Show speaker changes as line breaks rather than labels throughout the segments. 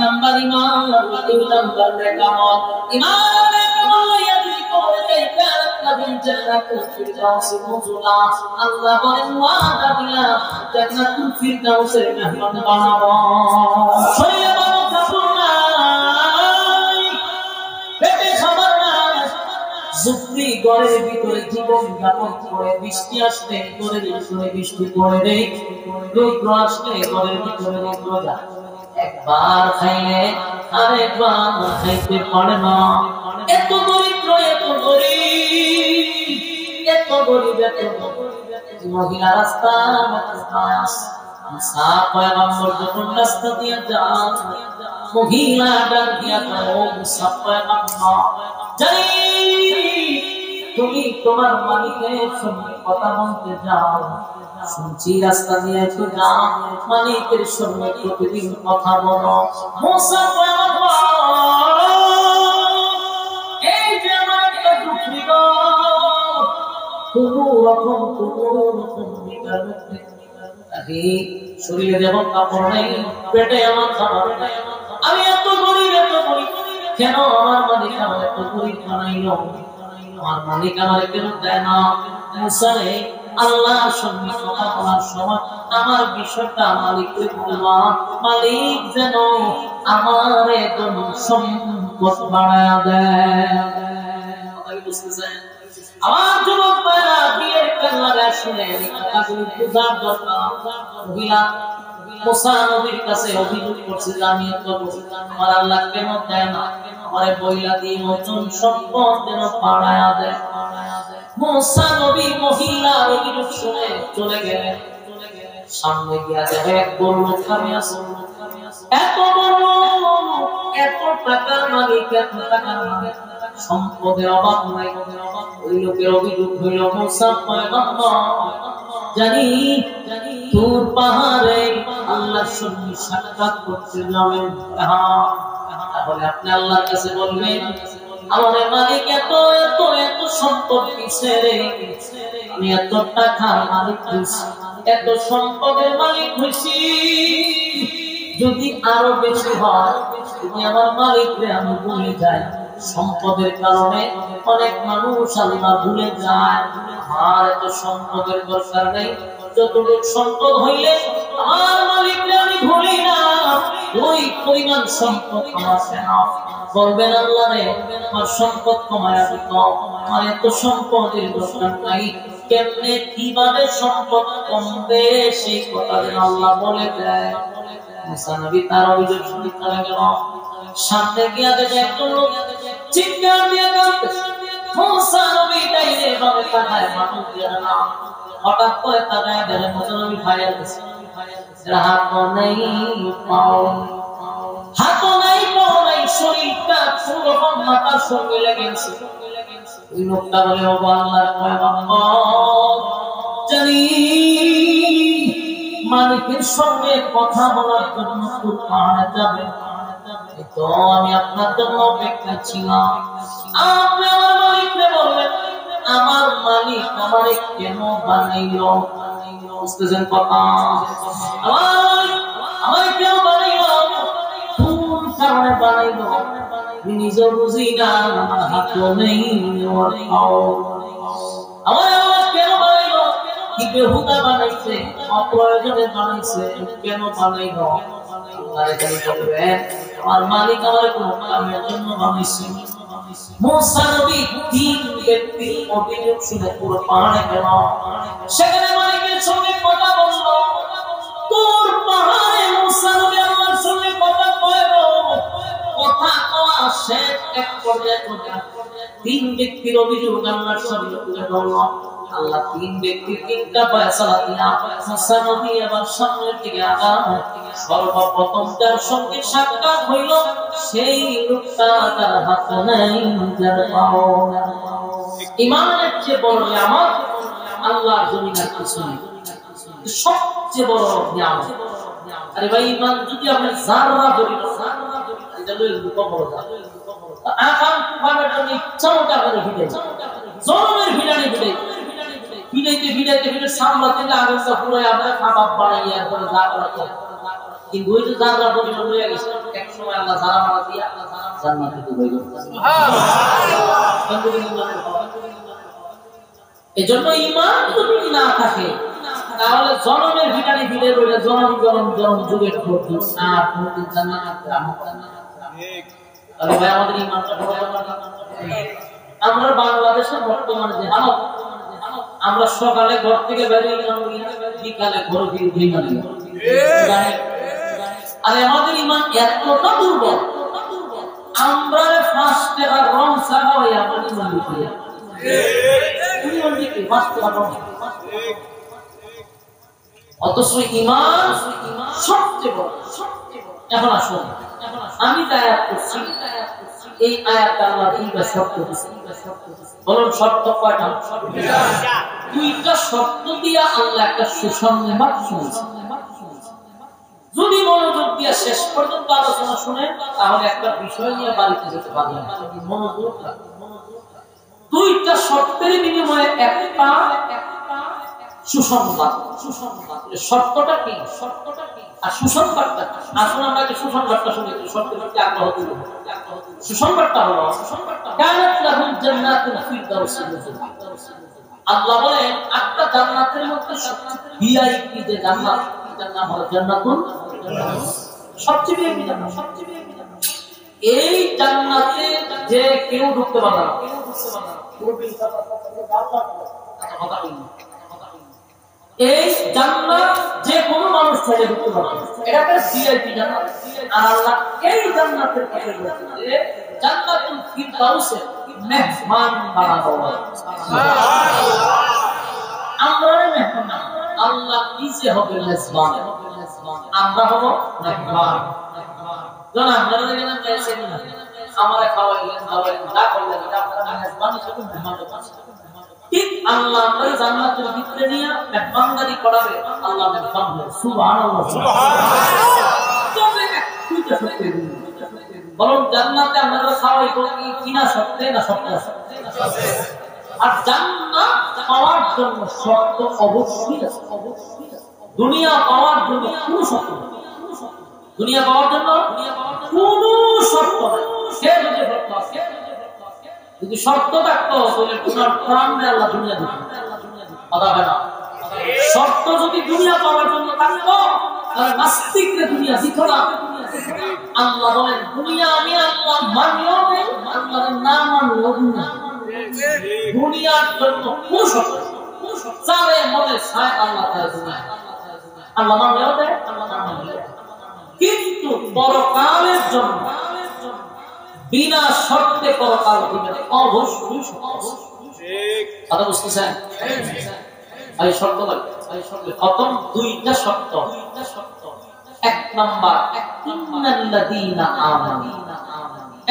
Number ঈমান, 2 number নেকামত। ঈমান নেকামত লইয়া যদি করে দেয় কিয়ামত নবী জান্নাতুল ফিরদাউসে নজুলা। আল্লাহ বলেন ওয়াদা দিলাম জান্নাতুল ফিরদাউসের মেহমান বানাবো। শরীরে বড় কাপড় নাই, পেটে খাবার নাই, যুক্তি ঘরের ভিতরে জীবন যাপন করে, বৃষ্টি আসলে ঘরের ভিতরে বৃষ্টি পড়ে নেই, রৌদ্র আসলে ঘরের ভিতরে রৌদ্র যায়। একবার খাইলে আরেকবার খাইতে পারে না। এত দরিদ্র, এত গরিব, এত গরিব, এত মহিলা রাস্তা পয়গম্বর যখন রাস্তা দিয়ে যান, মহিলা ডাক দিয়া জানি তুমি তোমার মালিকের সঙ্গে কথা বলতে যাও, শুনছি রাস্তা দিয়ে একটু যাও, মালিকের সঙ্গে প্রতিদিন কথা বলো। মুসা এই যে আমার একটা দুঃখী গো, কোনো রকম শরীরে যেমন কাপড় নেই, পেটে আমার খাবার নেই, আমি এত গরিব, এত গরিব, কেন আমার মালিক আমার এত গরিব বানাইল? আমার মালিক আমার কেন দেয় না? মুসা রে, আল্লাহর সঙ্গে কথা বলার সময় আমার বিষয়টা মালিককে বলবা, মালিক যেন আমার একদম সম্পদ বাড়ায়া দেয়। বুঝতেছেন? আমার যুবক ভাইরা, বিয়ের কান্নাটা শুনে কথাগুলো বুঝার দরকার। মহিলা মুসা নবীর কাছে অভিযোগ করছে যে আমি এত গরিব, আমার আল্লাহ কেন দেয় না? আমার বইলা দিয়ে নতুন সম্পদ যেন বাড়ায়া দেয়। মুসা নবী মহিলা অভিযোগ শুনে চলে গেলেন। সামনে গিয়া দেখে এক বড় লোক দাঁড়িয়ে আছে। এত বড়, এত টাকার মালিক, এত টাকার মালিক, সম্পদের অভাব নাই। ওই লোকের অভিযোগ হইল, মুসা পয়গম্বর, জানি তোর পাহাড়ে আল্লাহর সঙ্গে সাক্ষাৎ করতে যাবেন, তাহলে আপনি আল্লাহর কাছে বলবেন আমার মালিক এত এত এত সম্পদ দিছে রে, আমি এত টাকার মালিক হইছি, এত সম্পদের মালিক হইছি, যদি আরো বেশি হয় তুমি আমার মালিকরে আমি ভুলে যাই। সম্পদের কারণে অনেক মানুষ আল্লাহ ভুলে যায়। আর এত সম্পদের দরকার নেই, যতটুকু সম্পদ হইলে আমার মালিকরে আমি ভুলি না, ওই পরিমাণ সম্পদ আমার সেনা বলবেন আল্লাহ রে আমার সম্পদ কমায়া দিত, আমার এত সম্পদের দরকার নাই। কেমনে কিভাবে সম্পদ কমবে সেই কথা যেন আল্লাহ বলে দেয়। মুসা নবী তার অভিযোগ শুনে চলে গেল। সামনে গিয়া দেখে একজন লোক চিৎকার দিয়ে কাঁদতেছে। মুসা নবী ডাইনে বামে তাকায়, মানুষ দিয়ে না। হঠাৎ করে তাকায় দেখে মুসা নবী ফায়ার দিচ্ছে। হাত নেই, পাও নাই, পাও নাই, শরীরটা পুরো মাথার সঙ্গে লেগেছে। ওই লোকটা বলে, ও আল্লাহর পয়গম্বর, জানি মালিকের সঙ্গে কথা বলার জন্য তোর পাহাড়ে যাবে, তো আমি আপনার জন্য অপেক্ষা ছিলাম। আপনি আমার মালিককে বললেন আমার মালিক আমারে কেন বানাইল? বুঝতেছেন কথা? আমার কেন বানাইল, কোন কারণে বানাইল নিজে বুঝি না। আমার হাতও নেই, আমার পাও, আমার কেন বানাইল? কি বেহুদা বানাইছে, অপ্রয়োজনে বানাইছে, কেন বানাইল? আমার মালিক আমার কোন কামের জন্য বানাইছে। মুসা নবী তিন ব্যক্তি অভিযোগ শুনে পুরো পাহাড়ে গেল। সেখানে মালিকের সঙ্গে কথা বলল। তোর পাহাড়ে মুসা নবী আল্লাহর সঙ্গে কথা কইল, কথা কওয়া শেষ এক পর্যায়ে তিন ব্যক্তির অভিযোগ আল্লাহর সঙ্গে তুলে ধরল। আল্লাহ তিন ব্যক্তির তিনটা ফয়সালা দিয়া মুসা নবী আবার সামনের দিকে আগান। সর্বপ্রথম যার সঙ্গে সাক্ষাৎ হইল সেই লোকটা তার হাত নেই, যার পাও। ইমানের চেয়ে বড় নিয়ামত আল্লাহর জমিনের কিছু নেই, সবচেয়ে বড় নিয়ামত। আরে ভাই, ইমান যদি আপনি যারা ধরি তাহলে লুকা বড় যায়। আকাম কুফারের জন্য ইচ্ছামতো করে ভিড়ে জনমের ভিড়ানি ভিড়ে ভিড়াইতে ভিড়াইতে ভিড়ে সামলাতে আগুনটা পুরো আপনার খাবার বানাইয়া করে যা করা কিন্তু ওই যে যারা পরিমাণ হয়ে গেছে এক সময় আল্লাহ যারা মারা দিয়া জান্নাতে ঢুকাই দেন। এজন্য ঈমান যদি না থাকে তাহলে জনমের ভিটানি দিলে ওইটা জনম জনম জনম যুগের পর্যন্ত আর কোনদিন জান্নাত ঠিক। তাহলে ভাই আমাদের ঈমানটা বড় কথা। আমরা বাংলাদেশের বর্তমানে যে হালত, আমরা সকালে ঘর থেকে বেরিয়ে গেলাম বিকালে ঘরে ফিরে ঘুমাই। আর আমাদের ঈমান এতটা দুর্বল, আমরা ফার্স্ট টাকা রং ছাড়াই আমাদের ঈমান দিতে অথচ ঈমান সবচেয়ে বড়। এখন আসুন আমি আয়াত করছি, এই আয়াতটা আল্লাহ দুইটা শর্ত দিয়েছে। বলুন শর্ত কয়টা? দুইটা শর্ত দিয়া আল্লাহ একটা সুসংবাদ শুনেছে। যদি মনোযোগ দিয়ে শেষ পর্যন্ত আলোচনা শুনে তাহলে একটা বিষয় নিয়ে বাড়িতে যেতে পারবেন। মনোযোগ দুইটা শর্তের বিনিময়ে একটা সুসংবাদ। শর্তটা কি? আর সুসংবাদটা আসলে আমরা যে সুসংবাদটা শুনি শর্তের প্রতি আগ্রহ দিল। সুসংবাদটা হলো কানাত লাহুল জান্নাতুল ফিরদাউস। আল্লাহ বলেন একটা জান্নাতের মধ্যে সবচেয়ে ভিআইপি যে জান্নাত, এটার নাম হলো জান্নাতুল ফিরদাউস। সবচেয়ে ভিআইপি জান্নাত, সবচেয়ে ভিআইপি জান্নাত। এই জান্নাতে যে কেউ ঢুকতে পারবে না। এই জান্নাত যে কোনো মানুষ চাইলে ঢুকতে পারবে, এটা একটা ভিআইপি জান্নাত। আর আল্লাহ এই জান্নাতের কথা বলছেন যে জান্নাতুল ফিরদাউসে মেহমান বানাবো। সুবহানাল্লাহ। আমরা মেহমান, আল্লাহ নিজে হবে মেজবান, আমরা হব মেহমান। জানা আপনারা দেখেন যাইছেন না, আমরা খাওয়াইলেন দাওয়াইলেন যা করলেন এটা আপনারা মেজবান হিসেবে মেহমান হচ্ছেন। ঠিক আল্লাহ আমাদের জান্নাতের ভিতরে নিয়ে মেহমানদারি করাবে, আল্লাহ মেহমান হবে। সুবহানাল্লাহ, সুবহানাল্লাহ। বলুন জান্নাতে আমরা খাওয়াইব কিনা সত্যি না সত্য? আর জান্নাত পাওয়ার জন্য শর্ত অবশ্যই আছে। দুনিয়া পাওয়ার জন্য কোনো শর্ত নেই। দুনিয়া পাওয়ার জন্য কোনো শর্ত নেই। সে যদি শর্ত আছে, যদি শর্ত থাকতো তাহলে তোমার প্রাণ দিয়ে আল্লাহ দুনিয়া দিত কথা হবে না। শর্ত যদি দুনিয়া পাওয়ার জন্য থাকতো তাহলে নাস্তিকরা দুনিয়া দিত না। আল্লাহ বলেন দুনিয়া আমি আল্লাহ মানিও নেই, আল্লাহর নাম মানিও না। দুনিয়ার জন্য কোনো শর্ত চারে মনে চায় আল্লাহ তাআলা দুনিয়া আল্লাহ মানিও দেয়, আল্লাহ না মানিও। কিন্তু পরকালের জন্য বিনা শর্তে পরকাল দিবেন অবশ্যই ঠিক। কথা বুঝতেছেন? এই শর্ত লাগবে, এই শর্ত প্রথম দুইটা শর্ত। এক নাম্বার ইন্নাল্লাযীনা আমানু,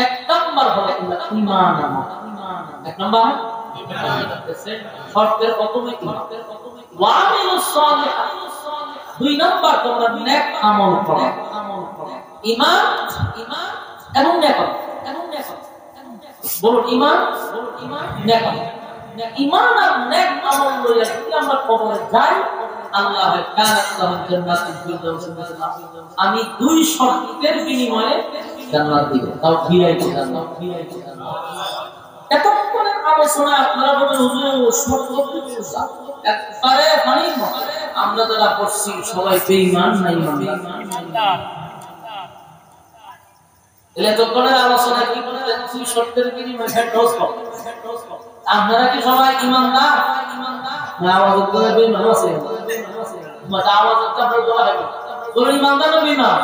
এক নাম্বার হলো ঈমান। এক নাম্বার ঈমান। শর্তের প্রথমে ঈমান। ওয়া আমিলুস সালিহাত, দুই নাম্বার তোমরা নেক আমল করো। ঈমান এবং নেক আমল। বলুন ঈমান, নেক আমল। ঈমান আর নেক আমল লইয়া যদি আমরা কবরে যাই, আল্লাহ কানাত লাহুল জান্নাতুল ফিরদাউস, আমি দুই শর্তের বিনিময়ে জান্নাত দিব। তাও ভিআইপি জান্নাত, ভিআইপি জান্নাত। এতক্ষণ আলোচনা আপনারা বলেন হুজুর শর্ত বুঝা একবারে পানি মত। আমরা যারা পড়ছি সবাই বেঈমান না ঈমানদার? এলে তখনের আলোচনা কি বললেন দুই শর্তের বিনিময়ে ফেরদৌস পাবো। আপনারা কি সবাই ঈমানদার? না আওয়াজ করে বেঈমান আছে? মত আওয়াজ করে দোয়া হবে। তোর ঈমানদার না বেঈমান?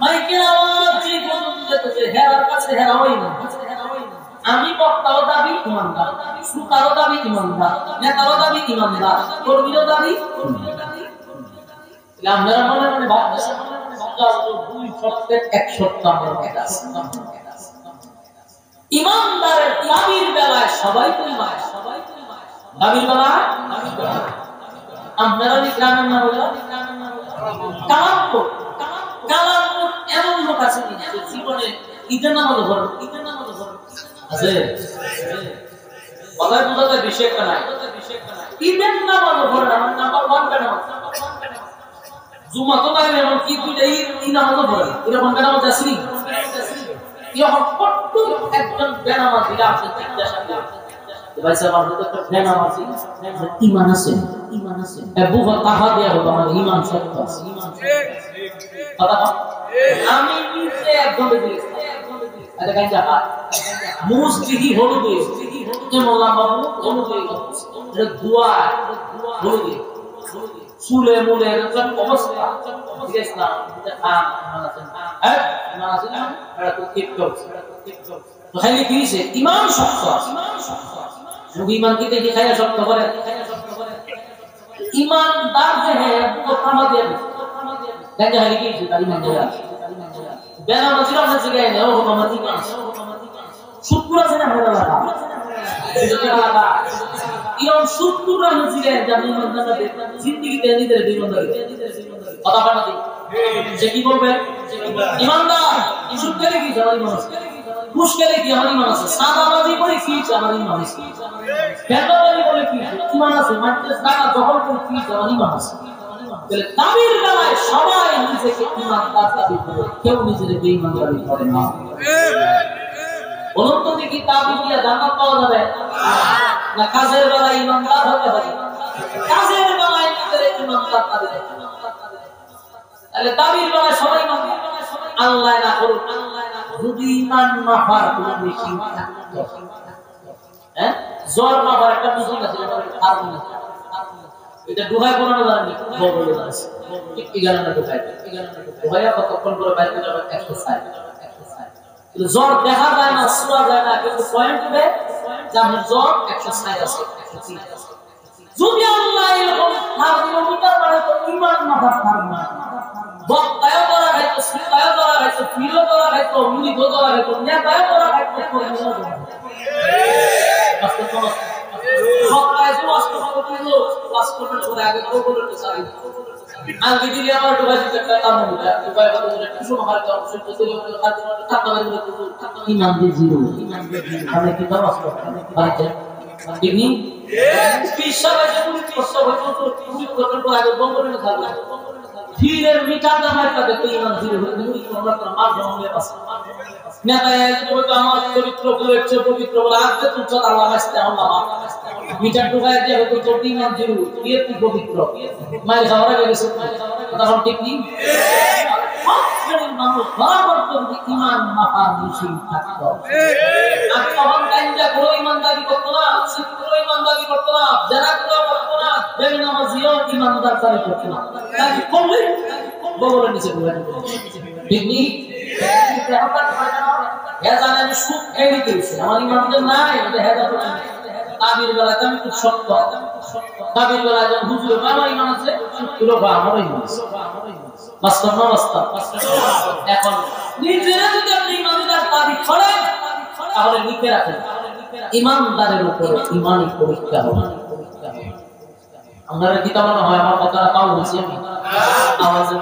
মাইকে আওয়াজ যে বলতেছে হেরার কাছে হেরা হই না। আমি বক্তাও দাবি ঈমানদার, শ্রোতারও দাবি ঈমানদার, নেতারও দাবি ঈমানদার, কর্মীরও দাবি। আপনারা মনে মনে ভাবছেন দুই শর্তের এক শর্ত আমরা এটা ঈমানদারের দাবির বেলায় সবাই তো ঈমান, দাবির বেলায় আপনারা গ্রামের নাম হলো কালামপুর। কালামপুর এমন লোক আছে জীবনে ঈদের নাম হলো ঘর, ঈদের নাম হলো ঘর আছে কথায় বোঝাতে বিষয় একটা নাই। ঈদের নাম হলো ঘর, আমার নাম্বার ওয়ান কেন জুম্মা তো তাই এমন কি দুইটাই তিন নামাজও পড়ে এরকম বেনামাজ আসেনি এরকম কত একজন বেনামাজি আপনি জিজ্ঞাসা করেন ভাই সাহেব আপনি তো একটা বেনামাজি ঈমান আছে বুফা তাহা দেয়া হলো আমার ঈমান সত্য আছে কথা আমি নিজে একজন দিয়েছি এটা গাঞ্জা হাত মুসজিদি হলো দিয়ে যে মোল্লা বাবু হলো দিয়ে এটা দোয়া হলো দিয়ে চুলে মুলে এরকম অবস্থা ঠিক আছে না এটা তো ঠিক করছে তো খালি কি হইছে ঈমান শক্ত আছে ঈমান কি দেখে খায়া শক্ত করে ঈমানদার যে হ্যাঁ তো থামা দিয়ে গাঞ্জা খালি কি হইছে তার ঈমান দেয়া বেনামাজি আমরা জিগাই না ও বাবা ঈমান শুকর আছে না মেলা লাগা লাগা ইরম শুকর আছে জিগাই জানি মন্দানা দে জিন্দেগি তে নিজের জীবনদারি কথা বলা দি যে কি বলবে ঈমানদার শুকরে কি জানি মানুষ মুশকিলে কি আমার ঈমান আছে সাদাবাজি করে কি আমার ঈমান আছে বেনামাজি বলে কি ঈমান আছে মাত্র টাকা দখল করে কি আমার ঈমান আছে তাহলে দাবির বেলায় সবাই নিজেকে ঈমানদার দাবি করে কেউ নিজেকে বেঈমান দাবি করে না বলুন তো দেখি দাবি দিয়ে জান্নাত পাওয়া যাবে না কাজের বেলায় ঈমানদার হতে হবে কাজের বেলায় নিজেকে ঈমানদার দাবি তাহলে দাবির বেলায় সবাই ঈমানদার আল্লাহ না করুক যদি ঈমান মাফার কোনো বেশি হ্যাঁ জ্বর মাফার একটা বুঝুন আছে এটা দুহাই কোরআনে জানেন বলে আছে ঠিক 11 দুহাই দুহাই কতক্ষণ করে বাইরে যাবে 160 কিন্তু জ্বর দেখা যায় না ছোঁয়া যায় না কিন্তু পয়েন্ট হবে যে আপনার জ্বর 160 আছে 130 আছে যদি আল্লাহ এরকম হার কিলোমিটার মানে তো ঈমান মাফার থাকবে না বক্তায় করা হয়তো সিতায় করা হয়তো ফিরো করা হয়তো মুড়ি করা হয়তো নেতায় করা হয়তো বক্তায় যে অস্ত্র দিলো অস্ত্র করে আগে তো বলে তো সারি আগে দিলে আমার ডুবাই দিতে কাম হবে ডুবাই বলে কিছু মার কাম শুনতে দিলে খাতে টাকা বের করে ঈমান দিয়ে জিরো আমি কি দাও অস্ত্র বাড়িতে দিনি পিসা বাজে পুরো কষ্ট হতো তো পুরো কত করে আগে বন্ধ করে থাকবে ফিরের মিটার দামের কাছে তো ঈমান জিরো হয়ে গেল আমরা তো মার জমে আছে নেতায় তো আমার চরিত্র পবিত্র পবিত্র বলে আজকে তো আল্লাহ মাসতে আল্লাহ মিটার ঢুকায় দিয়ে হতো তো ঈমান জিরো এর কি পবিত্র মাই খাওয়া গেছে তখন ঠিক নেই মানুষ বরাবর করে ঈমান মাফা মুশিন থাকতো আর তখন গাঞ্জা পুরো ঈমানদারি করতো না শিখ পুরো ঈমানদারি করতো না যারা পুরো করতো না বেনামাজিও ঈমানদার দাবি করতো না তাই করলে বগলে নিচে ঘুরে ঠিক নেই হে জানে আমি সুখ খেয়ে দিয়েছি আমার ঈমানদার নাই এটা হেদা তো তাবির বেলা আমি খুব শক্ত তাবির বেলা যখন হুজুর বাবা ঈমান আছে পুরো বা আমার ঈমান আছে বাস্তব না বাস্তব এখন নিজেরা যদি আপনি ঈমানদার দাবি করেন তাহলে লিখে রাখেন ঈমানদারের উপরে ঈমানি পরীক্ষা হবে আপনারা কিতাব মনে হয় আমার কথা তাও বলছি আমি আওয়াজে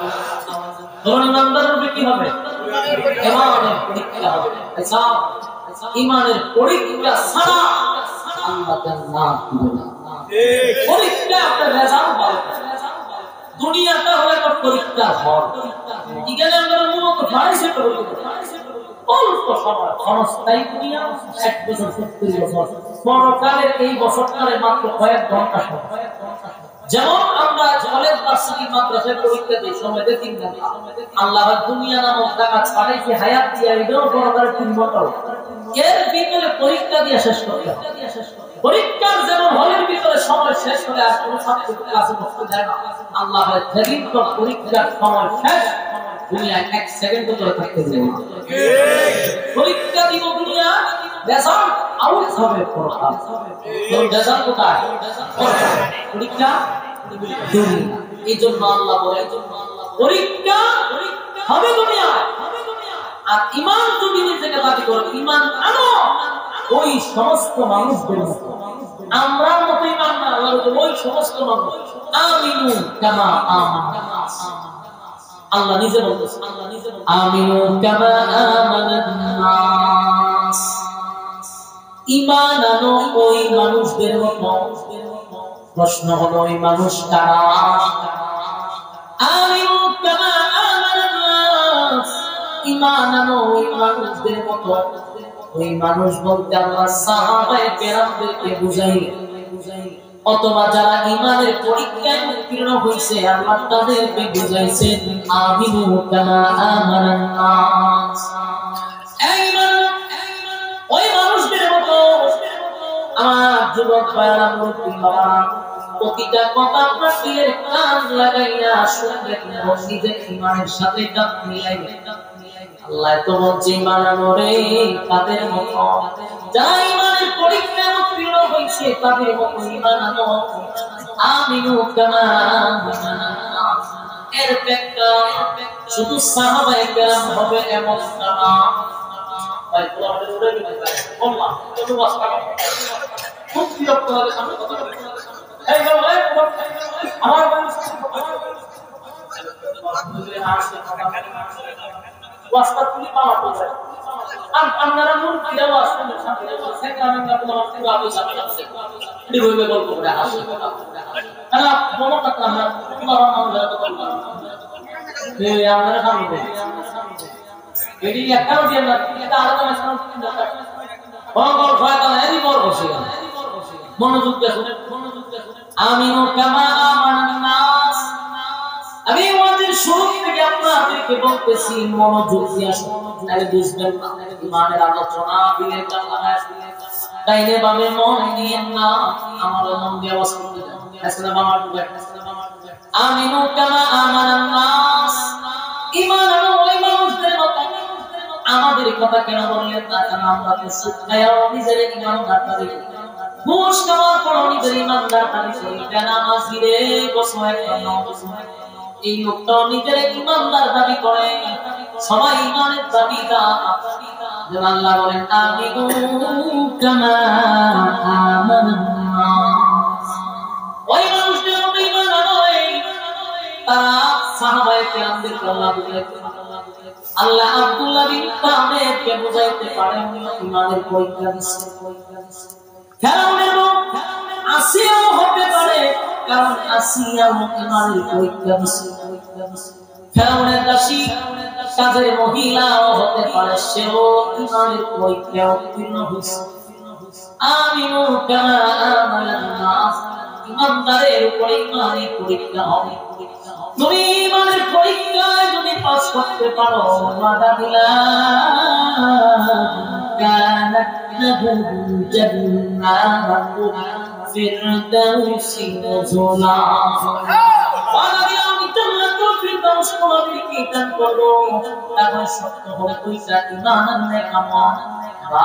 ধরুন ঈমানদারের উপরে কি হবে ঈমানের পরীক্ষা হবে আচ্ছা ঈমানের পরীক্ষা ছাড়া আল্লাহ জান্নাত দিবেন না পরীক্ষা আপনার রেজাল্ট পাবেন দুনিয়াটা হলো একটা পরীক্ষার হল এখানে আমরা মূলত ফাইসে করব অল্প সময় ক্ষণস্থায়ী দুনিয়া 1 বছর 70 বছর পরকালের এই বছরটারে মাত্র কয়েক ঘন্টা সময় যেমন আমরা কলেজ ভার্সিটি মাদ্রাসায় পরীক্ষা দিই সময় দেই 3 ঘন্টা আল্লাহ দুনিয়া নামক জায়গা ছাড়াইছে হায়াত দিয়ে এটাও পরকালের 3 ঘন্টা এর ভিতরে পরীক্ষা দিয়ে শেষ করতে হবে পরীক্ষার যেমন হলের ভিতরে সময় শেষ হলে আর কোনো ছাত্র ক্লাসে বসতে যায় না আল্লাহ বলে যেদিন তো পরীক্ষার সময় শেষ দুনিয়া 1 সেকেন্ড ধরে থাকতে দেবে না পরীক্ষা দিব দুনিয়া রেজাল্ট আউট হবে পরকাল কোন রেজাল্ট কোথায় পরীক্ষা দুনিয়া এইজন্য আল্লাহ বলে পরীক্ষা হবে দুনিয়া আর ঈমান যদি নিজেকে দাবি করে ঈমান আনো ওই সমস্ত মানুষদের মতো আমরা মতো ঈমান না আল্লাহর ওই সমস্ত মানুষ আমিনু কামা আমানাস আল্লাহ নিজে বলতেছেন আমিনু কামা আমানান নাস ঈমান আনো ওই মানুষদের মতো প্রশ্ন হলো ওই মানুষ কারা আমিনু কামা আমানান নাস, ঈমান আনো ওই মানুষদের মতো। ওই মানুষ বলতে আল্লাহ সাহাবায়ে কেরামদেরকে বুঝাইলেন, অথবা যারা ঈমানের পরীক্ষায় উত্তীর্ণ হয়েছে আল্লাহ তাদেরকে বুঝাইছেন আমিনু কামা আমানান নাস। ওই মানুষদের মতো আমার যুবক ভাইরা, মুরব্বী বাবা, প্রতিটা কথা আপনার দিলের কান লাগাইয়া শুনবেন এবং নিজের ঈমানের সাথে কান মিলাইবেন। আল্লাহ তো বলছে বানানো রে তাদের মতো, যারা ঈমানের পরীক্ষায় উত্তীর্ণ হয়েছে তাদের মতো ঈমান আনো। আমিনু কামা আমানান নাস। এর ব্যাখ্যা শুধু সাহাবায়ে কেরাম হবে এমন না। ভাই কোরআনের উড়ে গেছে আল্লাহ কোন ওয়াসা খুব বিরক্ত লাগে সামনে কথা বলে। এই গো ভাই আমার মানুষ ওয়াসা তুলি পাওয়া যায়। আপনারা মুরগিরা ওয়াসা সামনে সেখানে আপনারা পুরো আলো সামনে আছে এটি বলবে গল্প করে আসে তারা মনে কথা না তোমার আমরা তো বলবো এই আমরা সামনে এটি একটাও দিয়ে না, এটা আলাদা সামনে বড় শয়তান এরই বড় বসে গেল। মনোযোগ দিয়ে শুনে, আমিনু কামা আমানান নাস। আমি ওয়াজের শুরু থেকে আপনাদেরকে বলতেছি মনোযোগ দিয়ে শুনুন, তাহলে বুঝবেন না ঈমানের আলোচনা দিলে কান লাগায় ডাইনে বামে মন নিয়েন না, আমার মন দিয়ে আওয়াজ করতে যান। আসলে বাবা ডুবে, আমিনু কামা আমানান নাস। ঈমান আনো ওই মানুষদের মতো। আমাদের কথা কেন বললেন না? কারণ আমরা তো সুদ খাইয়া নিজের ঈমানদার দাবি করি, ঘুষ খাওয়ার পর নিজের ঈমানদার দাবি করি, বেনামাজি রে বসো একটা নবস, এই লোকটা নিজের ঈমানদার দাবি করে। সবাই ঈমানের দাবিদার। যেমন আল্লাহ বলেন আমিনু কামা আমানান নাস। ওই মানুষদের মতো ঈমান আনো। তারা সাহাবায়ে কেরামদের আল্লাহ বুঝাইতেন। আল্লাহ আব্দুল্লাহ বিন তামেরকে বুঝাইতে পারেন ঈমানের পরীক্ষা দিচ্ছে। ফেরাউনের বউ আসিয়াও হতে পারে, কারণ আসিয়াও ঈমানের পরীক্ষা দিচ্ছে। ফেরাউনের দাসী কাজের মহিলাও হতে পারে, সেও ঈমানের পরীক্ষা উত্তীর্ণ হয়েছে। আমিনু কামা আমানান নাস। ঈমানদারের উপরে ঈমানের পরীক্ষা হবে। তুমি ঈমানের পরীক্ষায় যদি পাস করতে পারো, ওয়াদা দিলাম কানাত লাহুম জান্নাতু ফিরদাউসি নুজুলা। ওয়াদা দিলাম জান্নাতুল ফিরদাউস তোমাদেরকে দান করব। তারপর সত্য হবে দুইটা ঈমান আর নেক আমল।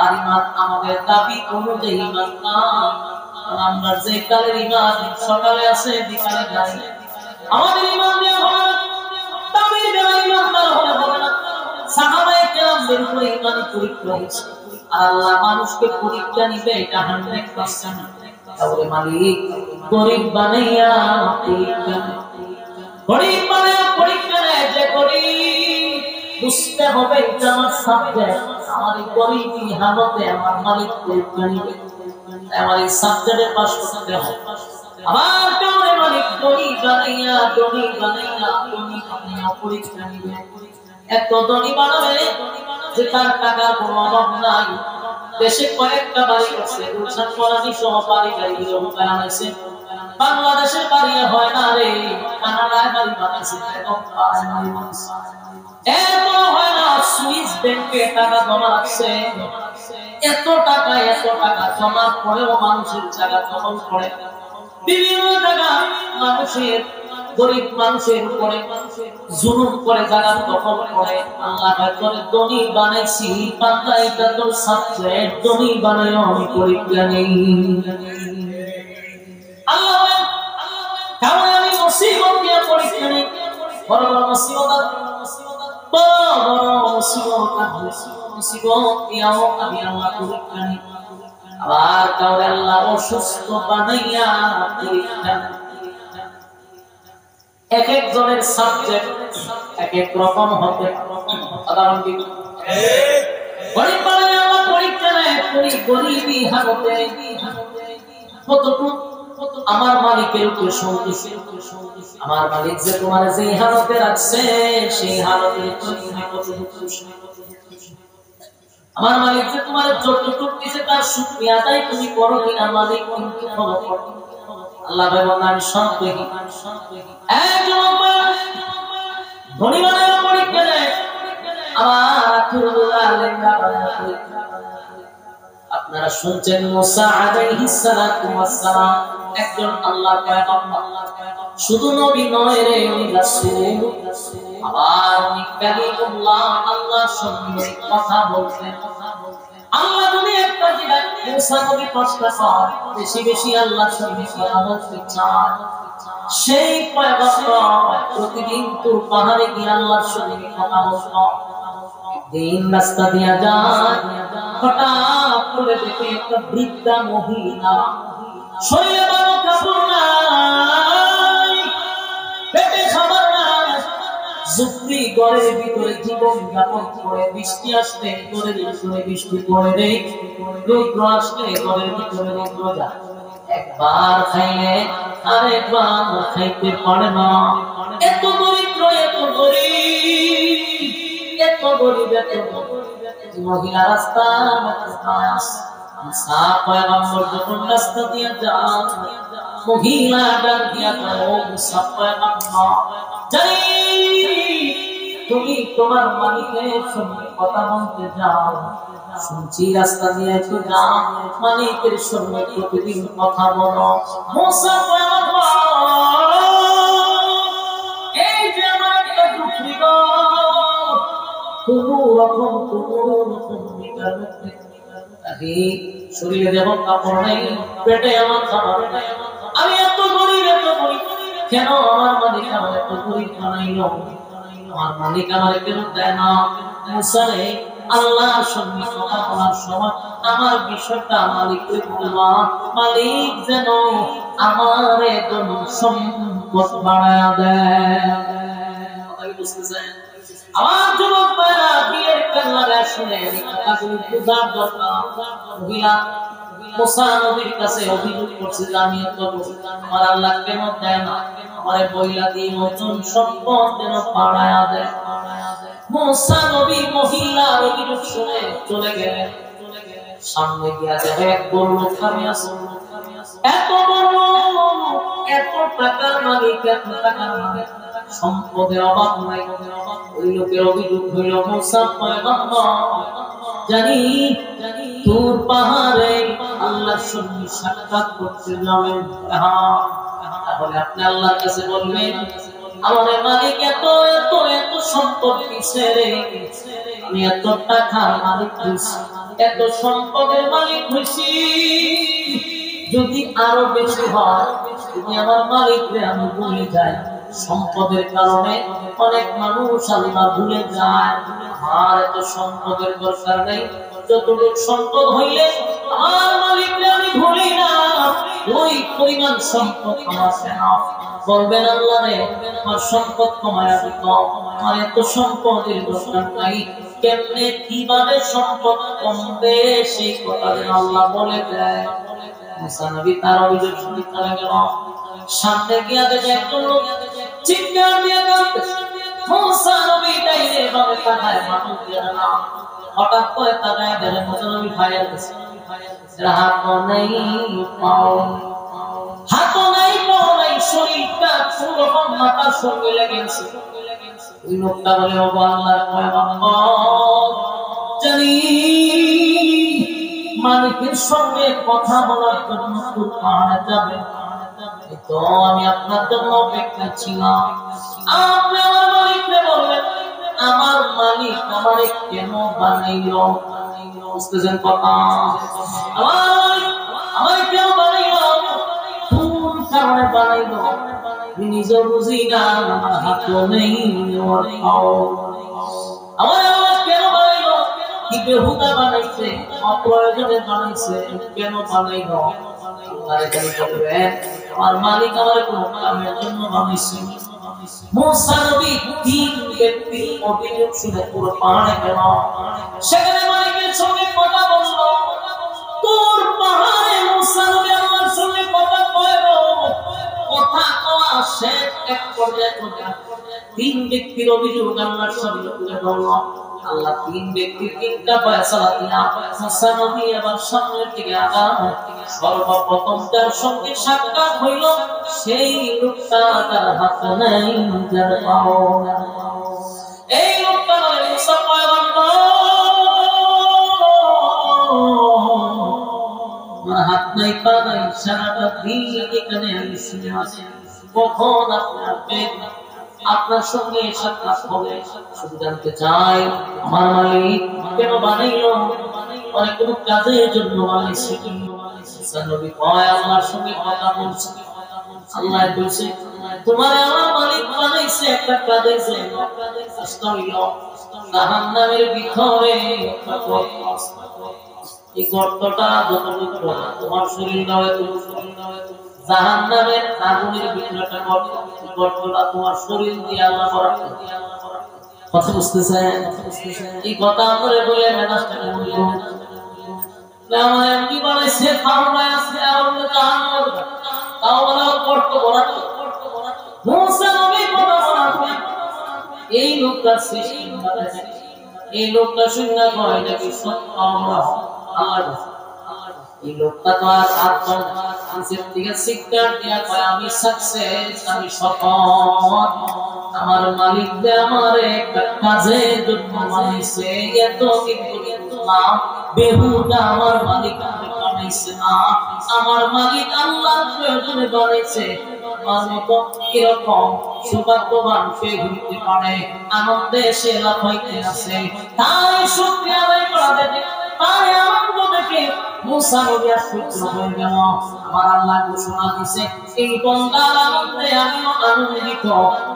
আর ঈমান আমাদের দাবি অনুযায়ী ঈমান না। আমরা যে কালের ঈমান সকালে আছে বিকালে নাই, আমাদের ঈমান দিয়ে হবে না, তামিল দেওয়া ঈমানদার হলে হবে না। সাহাবায়ে কেরামদের উপরে ঈমানি পরীক্ষা হয়েছে, আর আল্লাহ মানুষকে পরীক্ষা নিবে, এটা 100%। তাহলে মালিক গরিব বানাইয়া পরীক্ষা নেয়, গরিব বানাইয়া পরীক্ষা নেয়। যে গরিব বুঝতে হবে এটা আমার সাবজেক্ট, আমার এই গরিবী হালতে আমার মালিক পরীক্ষা নিবে, আমার এই সাবজেক্টে পাস করতে হবে। আমার কারণে মালিক ধনী বানাইয়া পরীক্ষা নিবে। এত ধনী বানাবে যে তার টাকার কোনো অভাব নাই। দেশে কয়েকটা বাড়ি করছে, গুলশান করানি সহ বাড়ি গাড়িগুলো বানাইছে। বাংলাদেশের বাড়ি হয় না রে, কানাডায় বাড়ি বানাইছে, এত হয় না। সুইস ব্যাংকে টাকা জমা রাখছে, এত টাকা জমা করেও মানুষের টাকা দখল করে, বিভিন্ন জায়গা মানুষের গরিব মানুষের উপরে জুলুম করে জায়গা দখল করে। আল্লাহ করে ধনী বানাইছি, বান্দা এটা তোর সাবজেক্ট, ধনী বানাইও আমি পরীক্ষা নেই। আল্লাহ কারণ আমি মুসিবত দিয়ে পরীক্ষা নেই। বড় বড় মুসিবত দিয়াও আমি আল্লাহ পরীক্ষা নেই। আবার কাউরে আল্লাহ অসুস্থ বানাইয়া পরীক্ষা নেই। এক একজনের সাবজেক্ট এক এক রকম হবে। সাধারণ কি গরিব বানাইয়া আল্লাহ পরীক্ষা নেয়, গরিবী হালতে কতটুকু আমার মালিকের উপর সন্তুষ্ট, আমার মালিক যে তোমার যে হালতে রাখছে সেই হালতে তুমি কতটুকু খুশি? আমার মালিক যে তোমার যতটুকু দিয়েছে তার শুকরিয়া আদায় তুমি করো কিনা মালিক কিন্তু খবর করো। আল্লাহ ভাই বলেন আমি সব দেখি। একজন ধনী বানায় পরীক্ষা দেয়, আমার আখিরুল্লাহ লেঙ্গা বানায় পরীক্ষা। আপনারা শুনছেন মুসা আলাইহিস সালাতু ওয়াস সালাম একজন আল্লাহর পয়গম্বর, শুধু নবী নয় রে, উনি রাসূল। আবার উনি কালিমুল্লাহ, আল্লাহর সঙ্গে কথা বলতেন। আল্লাহ যদি একটা জিনিস মুসা নবী কষ্ট পায়, বেশি বেশি আল্লাহর সঙ্গে কথা বলতে চায়, সেই পয়গম্বর প্রতিদিন তুর পাহাড়ে গিয়ে আল্লাহর সঙ্গে কথা বলতো। দিন রাস্তা দিয়া যায়, হঠাৎ করে দেখে একটা বৃদ্ধা মহিলা, শরীরে বারো কাপড় নাই, পেটে খাবার নাই, যুক্তি ঘরের ভিতরে জীবন যাপন করে, বৃষ্টি আসলে ঘরের ভিতরে বৃষ্টি পড়ে নেই, রৌদ্র আসলে ঘরের ভিতরে রৌদ্র যায়। একবার খাইলে আরেকবার খাইতে পারে না, এত দরিদ্র, এত গরিব, এত গরিব, এত মহিলা রাস্তা পয়গম্বর যখন রাস্তা দিয়ে যান, মহিলা ডাক দিয়া দাও, মুসা পয়গম্বর জানি তুমি তোমার মালিকের সঙ্গে কথা বলতে যাও, শুনছি রাস্তা দিয়ে একটু যাও, মালিকের সঙ্গে প্রতিদিন কথা বলো। মুসা পয়গম্বর এই যে আমার একটা দুঃখী গো, কোনো রকম শরীরে যেমন কাপড় নেই, পেটে আমার খাবার নেই, আমি এত গরিব, এত গরিব, কেন আমার মালিক আমার এত গরিব বানাইল? আমার মালিক আমার কেন দেয় না? মুসারে আল্লাহর সঙ্গে কথা বলার সময় আমার বিষয়টা মালিককে বলবা, মালিক যেন আমার একজন সম্পদ বাড়ায়া দেয়। কথা কি বুঝতেছেন? আমার যুবক ভাইরা বিয়ের কান্নারে শুনে কথাগুলো বুঝার দরকার। মহিলা মুসা নবীর কাছে অভিযোগ করছে যে আমি এত আমার আল্লাহ কেন দেয় না, আমার বইলা দিয়ে নতুন সম্পদ যেন বাড়ায়া দেয়। মুসা নবী মহিলার অভিযোগ শুনে চলে গেলেন। সামনে গিয়া দেখে এক বড় লোক দাঁড়িয়ে আছে, এত বড়, এত টাকার মালিক, এত টাকার মালিক, সম্পদের অভাব নাই। ওই লোকের অভিযোগ হইল, মুসা পয়গম্বর জানি তুর পাহাড়ে আল্লাহর সঙ্গে সাক্ষাৎ করতে যাবেন, তাহলে আপনি আল্লাহর কাছে বলবেন আমার মালিক এত এত এত সম্পদ দিছে রে, আমি এত টাকার মালিক হইছি, এত সম্পদের মালিক হইছি, যদি আরো বেশি হয়, যদি আমার মালিকরে আমি ভুলে যাই। সম্পদের কারণে অনেক মানুষ আল্লাহ ভুলে যায়। আর এত সম্পদের দরকার নেই, যতটুকু সম্পদ হইলে আমার মালিকরে আমি ভুলি না, ওই পরিমাণ সম্পদ আমার না। বলবেন আল্লাহ রে আমার সম্পদ কমায়া দিত, আমার এত সম্পদের দরকার নাই, কেমনে কিভাবে সম্পদ কমবে সেই কথা যেন আল্লাহ বলে দেয়। মুসা নবী তার অভিযোগ শুনে চলে গেল। সামনে গিয়া দেখে একজন লোক চিৎকার দিয়ে কাঁদতেছে। মুসা নবী ডাইরে ভাবে তাকায়, মানুষ দিয়ে না, হঠাৎ করে তাকায় দেখে মুসা নবী ফায়ার দিচ্ছে, হাত নেই পাও, হাত নাই পাও নাই, শরীরটা পুরো মাথার সঙ্গে লেগেছে। ওই লোকটা বলে, ও আল্লাহর পয়গম্বর জানি মালিকের সঙ্গে কথা বলার জন্য তুর পাহাড়ে যাবে, তো আমি আপনার জন্য অপেক্ষা ছিলাম। আপনি আমার মালিককে বললেন আমার মালিক আমারে কেন বানাইল? বুঝতেছেন কথা? আমার কেন বানাইল? কোন কারণে বানাইল নিজে বুঝি না, আমার হাতও নেই, আমার কেন বানাইল? কি বেহুদা বানাইছে, অপ্রয়োজনে বানাইছে, কেন বানাইল? আমার মালিক আমার কোন কামের জন্য বানাইছে। মুসা নবী তিন ব্যক্তি অভিযোগ শুনে পুরো পাহাড়ে গেল, সেখানে মালিকের সঙ্গে কথা বলল। তোর পাহাড়ে মুসা নবী আমার সঙ্গে কথা কইল, কথা কওয়া শেষ এক পর্যায়ে তিন ব্যক্তির অভিযোগ আল্লাহর সামনে তুলে ধরল। আল্লাহ তিন ব্যক্তির তিনটা ফয়সালা দিয়া মুসা নবী আবার সামনের দিকে আগান। সর্বপ্রথম যার সঙ্গে সাক্ষাৎ হইল সেই লোকটা তার হাত নাই যার পাও। এই লোকটা নয় মুসা পয়গম্বর, আমার হাত নাই পা নাই, সারাটা দিন এখানে আমি শুনে আছি, কখন আপনার সঙ্গে সাক্ষাৎ হবে শুধু জানতে চাই আমার মালিক কেন বানাইল, অনেক কোন কাজের জন্য বানাইছে। নবী কয় আল্লাহর সঙ্গে কথা বলছে, আল্লাহ বলছে তোমার আমার মালিক বানাইছে একটা কাজের জন্য, জাহান্নামের ভিতরে এই গর্তটা যতটুকু তোমার শরীরটা জাহান্নামের আগুনের ভিতরে একটা গর্ত, গর্তটা তোমার শরীর দিয়ে আল্লাহ করা। কথা বুঝতেছেন? এই কথা আমরা বলে মেজাজটা বলবো আমার এমনি বানাইছে ফার্মায় আছে আর জাহান্নাম তাও বলা গর্ত করা। মুসা নবী কথা বলা এই লোকটা সৃষ্টি করে, এই লোকটা শুননা কয় নাকি সত্য আল্লাহ এই লোকটা তো আর আত্ম নিজের দিকে শিক্ষা দিয়া কয় আমি সাকসেস, আমি সফল, আমার মালিক যে আমার একটা কাজের জন্য বানাইছে, এত কিন্তু নাম বেহুদা আমার মালিক বানাইছে না, আমার মালিক আল্লাহ প্রয়োজনে বানাইছে। আমার মতো কিরকম সৌভাগ্যবান সে হইতে পারে, আনন্দে সে লাফাইতে আছে, তাই শুকরিয়া আদায় করা দেবে। তাই আনন্দ দেখে মুসা নবী আশ্চর্য হয়ে গেল। আমার আল্লাহ ঘোষণা দিছে এই বান্দার আনন্দে আমিও আনন্দিত,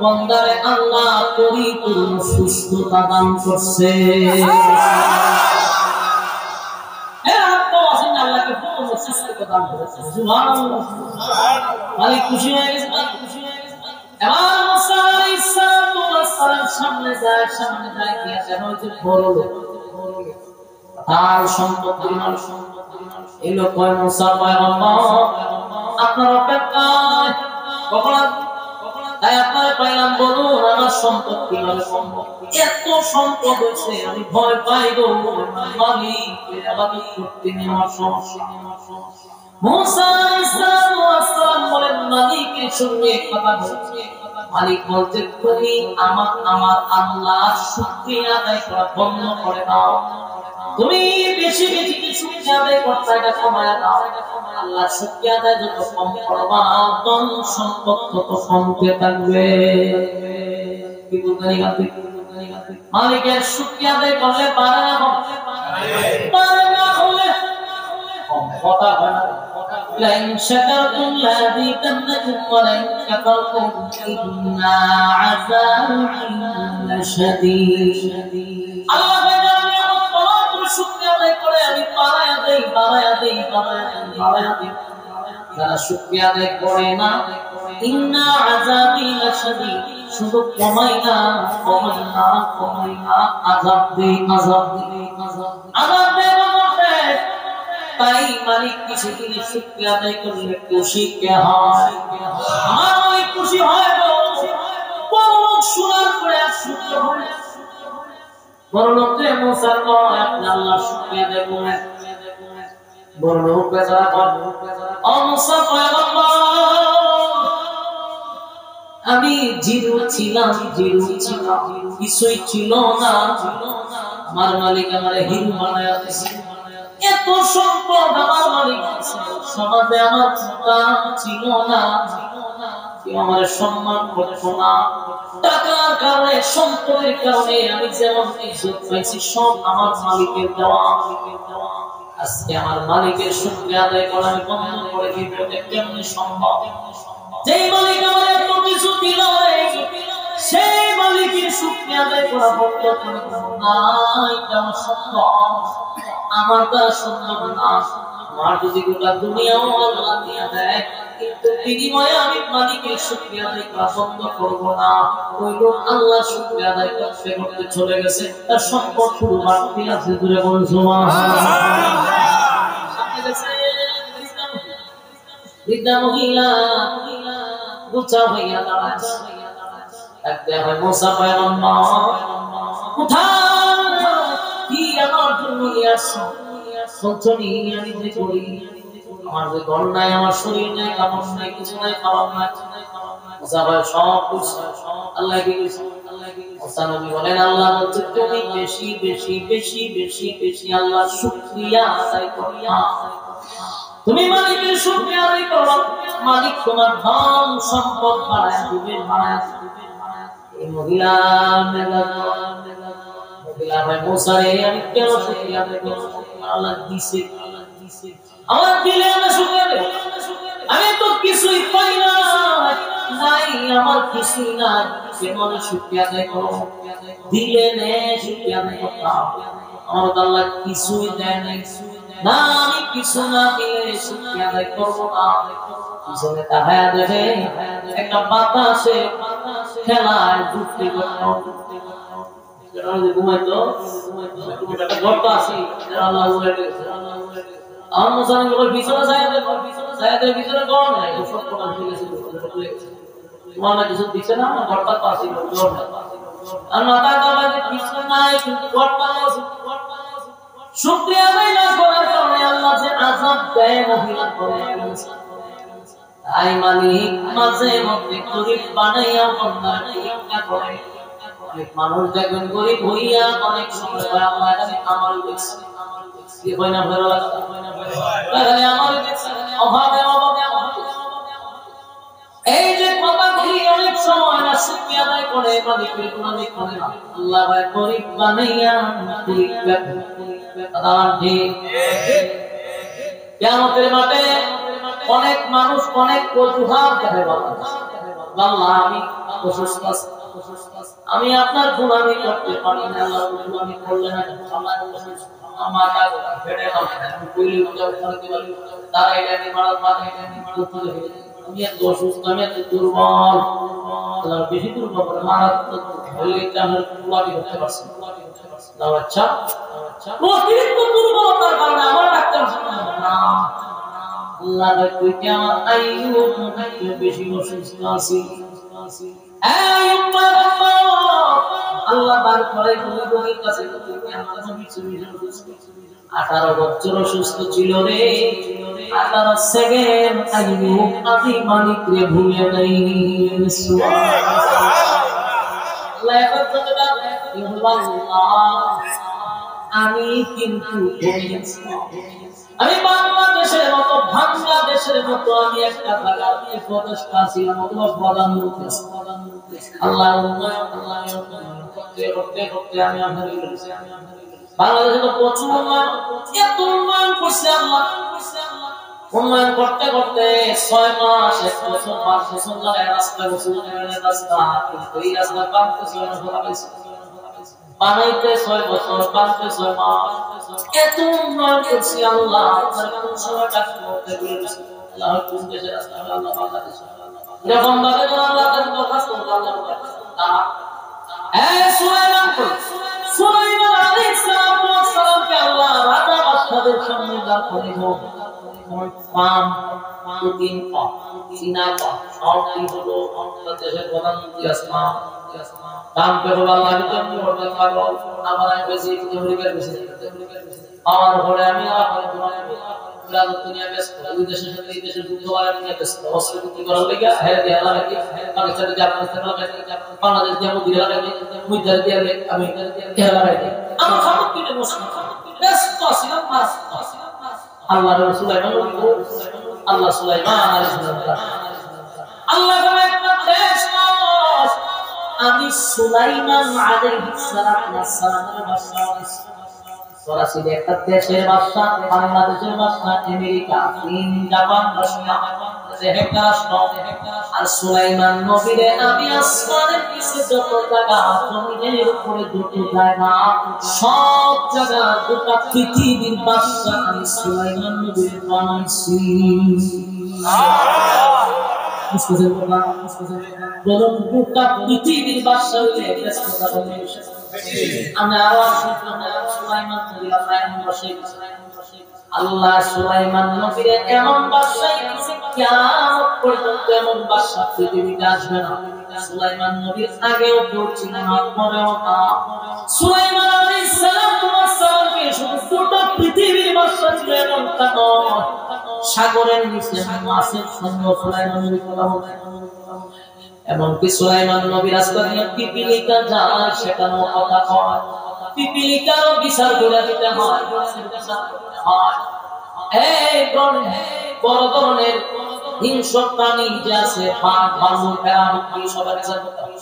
বান্দারে আল্লাহ পরিপূর্ণ সুস্থতা দান করছে। আল্লাহকে পূর্ণ সুস্থতা দান করেছে, সুবহানাল্লাহ। মালিক খুশি হয়ে গেছে, খুশি হয়ে গেছে। এবার মুসা আলাইহিস সালাম সামনে যায় কি আছে হচ্ছে বড় লোক, তার সম্পত্তি এই লোক কয় মুসা পয়গম্বর আপনার অপেক্ষায় কখন তাই আপনার পাইলাম, বলুন আমার সম্পদ কিভাবে সম্ভব, এত সম্পদ হয়েছে আমি ভয় পাই গো মালিক আবাদত করতে নেওয়ার সমস্যা। মুসা আলাইহিস সালাম বলেন মালিকের সঙ্গে কথা বলছে, মালিক বলতে তুমি আমার আল্লাহর শুকরিয়া আদায় করা বন্ধ করে দাও, তুমি বেশি বেশি শুকরিয়া আদায় করতে এটা কমায়া দাও, আল্লাহর শুকরিয়া আদায় যত কম করবা ধন সম্পদ তত কমতে থাকবে। কি বলতেন মালিকের শুকরিয়া আদায় করলে পারে না হলে কথা হয় না। لئن شكرتم لأزيدنكم ولئن كفرتم إن عذابي لشديد। আল্লাহ বলেন আমি তোমার শুকরিয়া আদায় করে আমি বাড়ায়া দেই। যারা শুকরিয়া আদায় করে না ইন্না আযাবি লাশাদীদ, শুধু কমাই না আযাব দেই। তাই মালিক কিছু জিনিস শুকরিয়া আদায় করলে খুশি কে হয়, আমার মালিক খুশি হয় গো। বড় লোক শোনার পরে আর শুকর হয়, বড় লোককে মুসা কয় আপনি আল্লাহর শুকরিয়া আদায় করেন। বড় লোক বেচারা কয় ও মুসা পয়গম্বর আমি জিরো ছিলাম, কিছুই ছিল না, আমার মালিক আমারে হিরো বানায়া দিয়েছে, এত সম্পদ আমার মালিক সমাজে আমার দাম ছিল না, কেউ আমার সম্মান করতো না, টাকার কারণে সম্পদের কারণে আমি যেমন ইজ্জত পাইছি সব আমার মালিকের দেওয়া। আজকে আমার মালিকের শুকরিয়া আদায় করা আমি বন্ধ করে দিব, এটা কেমনে সম্ভব? যেই মালিক আমার এত কিছু দিল সেই মালিকের শুকরিয়া আদায় করা বন্ধ করে দিব না, এটা আমার সম্ভব, আমার দ্বারা সম্ভব না। আমার যদি গোটা দুনিয়াও আল্লাহ দিয়ে দেয় কিন্তু বিনিময়ে আমি মালিকের শুকরিয়া আদায় করা বন্ধ করব না। ওই লোক আল্লাহ শুকরিয়া আদায় করতে চলে গেছে, তার সম্পদ শুধু বাড়তি আছে, দূরে বলুন সুবহানাল্লাহ। বৃদ্ধা মহিলা গুছা হইয়া দাঁড়ায় একদে হয় মুসা পয়গম্বর কোথায় কি আমার জন্য নিয়ে আসছো বলছো নি আমি যে করি আমার যে ঘর নাই আমার শরীর নাই কাপড় নাই কিছু নাই খাবার নাই মুসা ভাই সব কিছু আল্লাহ কি কইছে মুসা নবী বলেন আল্লাহ বলছে তুমি বেশি বেশি বেশি বেশি বেশি আল্লাহর শুকরিয়া আদায় করো তুমি মালিকের শুকরিয়া আদায় করো মালিক তোমার ধন সম্পদ বাড়ায় দিবে এই মহিলা ভাই মুসা রে আমি কেন শুকরিয়া আদায় করব আল্লাহ দিছে আমার দিলে আমি শুকরিয়া দেব আমি তো কিছুই পাই না নাই আমার কিছুই নাই কেমন শুকরিয়া আদায় করব দিলে নে শুকরিয়া আদায় করতাম আমার আল্লাহ কিছুই দেয় নাই না আমি কিছু না দিলে শুকরিয়া আদায় করব না পিছনে তাহায়া দেখে একটা বাতাসে খেলায় ঘুরতে ঘুরতে ঘুমাইতো একটা গর্ত আছে আল্লাহ আমার মুসলমান লোকের পিছনে ছায়াদের পিছনে গড় নাই সব প্রকাশ হয়ে গেছে তোমার না কিছু দিচ্ছে না আমার গড়টা তো আছে গড় নাই আর মাথা কাবাজে পিছনে নাই কিন্তু গড়টা আছে শুকরিয়া আদায় না করার কারণে আল্লাহ যে আযাব দেয় মহিলার পরে তাই মালিক মাঝে মধ্যে গরিব বানাইয়া বন্দার পরীক্ষা করে অনেক মানুষ দেখবেন গরিব হইয়া অনেক সময় আল্লাহ জানে আমার দেখছে কি হয় না ভালো লাগে তাহলে আমার দেখছে অভাবে অভাবে এই যে কথাগুলি অনেক সময় না শুকরিয়া আদায় করে মালিকের গুণাগান করে না আল্লাহ ভাই গরিব বানাইয়া পরীক্ষা আদান ঠিক কিয়ামতের মাঠে অনেক মানুষ অনেক অজুহাত দেখায় আল্লাহ আমি অসুস্থ আমি আপনার গুনাহি করতে পারি না আল্লাহ গুনাহি করলে না আল্লাহ আমার কাজ ফেড়ে দাও আমি কইলি উঠাও করতে পারি তারা এটা মারার মাথা এটা করতে হবে আমি এত অসুস্থ আমি এত দুর্বল আল্লাহ বেশি দুর্বল করে মারাত্মক হলে এটা আমার গুনাহি করতে পারছি না আচ্ছা অতিরিক্ত দুর্বলতার কারণে আমার ডাক্তার না আল্লাহ কই কি আমার আইয়ুব বেশি অসুস্থ আছি আইয়ুব আল্লাহ বার করে নবীর কাছে কই কি আমার নবী অসুস্থ 18 বছর অসুস্থ ছিল রে 18 সেকেন্ড আইয়ুব আমি মালিক রে ভুলে নাই সুবহানাল্লাহ আমি কিন্তু আমি বাংলাদেশের মতো বাংলাদেশের মতো আমি একটা জায়গাতে প্রতিষ্ঠা ছিলাম অথবা প্রধানমন্ত্রী আল্লাহ করতে করতে করতে আমি বাংলাদেশে তো প্রচুর এত উন্নয়ন করছে আল্লাহ উন্নয়ন করতে করতে 6 মাস 1 বছর 5 বছর লাগে রাস্তা রাস্তা কিন্তু এই রাস্তা বানাতে 6 মাস লাগাইছে বানাইতে 6 বছর বানাইতে 6 মাস এত উন্নয়ন করছে আল্লাহ আপনার কোন সময়টা করতে বলেছে আল্লাহ কোন দেশে রাস্তা আল্লাহ বাংলাদেশ যখন ভাবে আল্লাহ তার কথা শুনতে আল্লাহ সুলাইমান আলাইহিস সালাম কে আল্লাহ রাজা বাদশাদের সামনে দাঁড় করাইলো পাম দিন পাম সিনা পাম সব দিন হলো দেশের প্রধানমন্ত্রী আসমান কাম করে আল্লাহ তুমি ওটা পারো আমার আমি বেশি জমির বেশি আমার ঘরে আমি আপনার দুনিয়া পুরা দুনিয়া ব্যস্ত ওই দেশের সাথে এই দেশের যুদ্ধ করার নিয়ে ব্যস্ত অস্ত্রবিরতি করার লাগা হ্যাঁ দেয়া লাগে পাকিস্তানে যে আফগানিস্তান লাগে বাংলাদেশ যে আমি দিয়ে লাগে মুইদার দিয়ে আমি দেয়া লাগে আমার সব কিছু মুসলিম ব্যস্ত ছিলাম আল্লাহ সুলাইমান আল্লাহ সুলাইমান আলাইহিস সালাম আল্লাহ বলে একটা দেশ আমি সুলাইমান আলাইহিস সালামের বাদশা সরাসরি একটা দেশের বাদশা বাংলাদেশের বাদশা আমেরিকা চীন জাপান রাশিয়া একটা রাষ্ট্র আর সুলাইমান নবীরে আমি আসমানের নিচে যত জায়গা জমিনের উপরে যত জায়গা সব জায়গা গোটা পৃথিবীর বাদশা আমি সুলাইমান নবীরে বানাইছি বলুন গোটা পৃথিবীর বাদশা হইলে ব্যস্ততা হবে আমরা আওয়াজ শুনলাম সুলাইমান নবী আল্লাহ সুলাইমান নবীর এমন বাদশাহী কিয়ামত পর্যন্ত এমন বাদশা পৃথিবীতে আসবে না। সুলাইমান নবীর আগেও কেউ ছিল না, পরেও না। সুলাইমান আলাইহিস সালামকে শুধু গোটা পৃথিবীর বাদশা ছিল এমন তা নয়। সাগরের নিচে মাছের সঙ্গে সুলাইমান নবী কথা বলেন। এমনকি সুলাইমান নবী রাস্তা দিয়ে পিপিলিকা যায়, সেখানেও কথা কয়। পিপিলিকারও বিচার করে দিতে হয়। এই বড় ধরনের হিংস্র প্রাণী যে আছে, বাঘ, ভালুক, ভেড়া, সবার বিচার করতে হয়।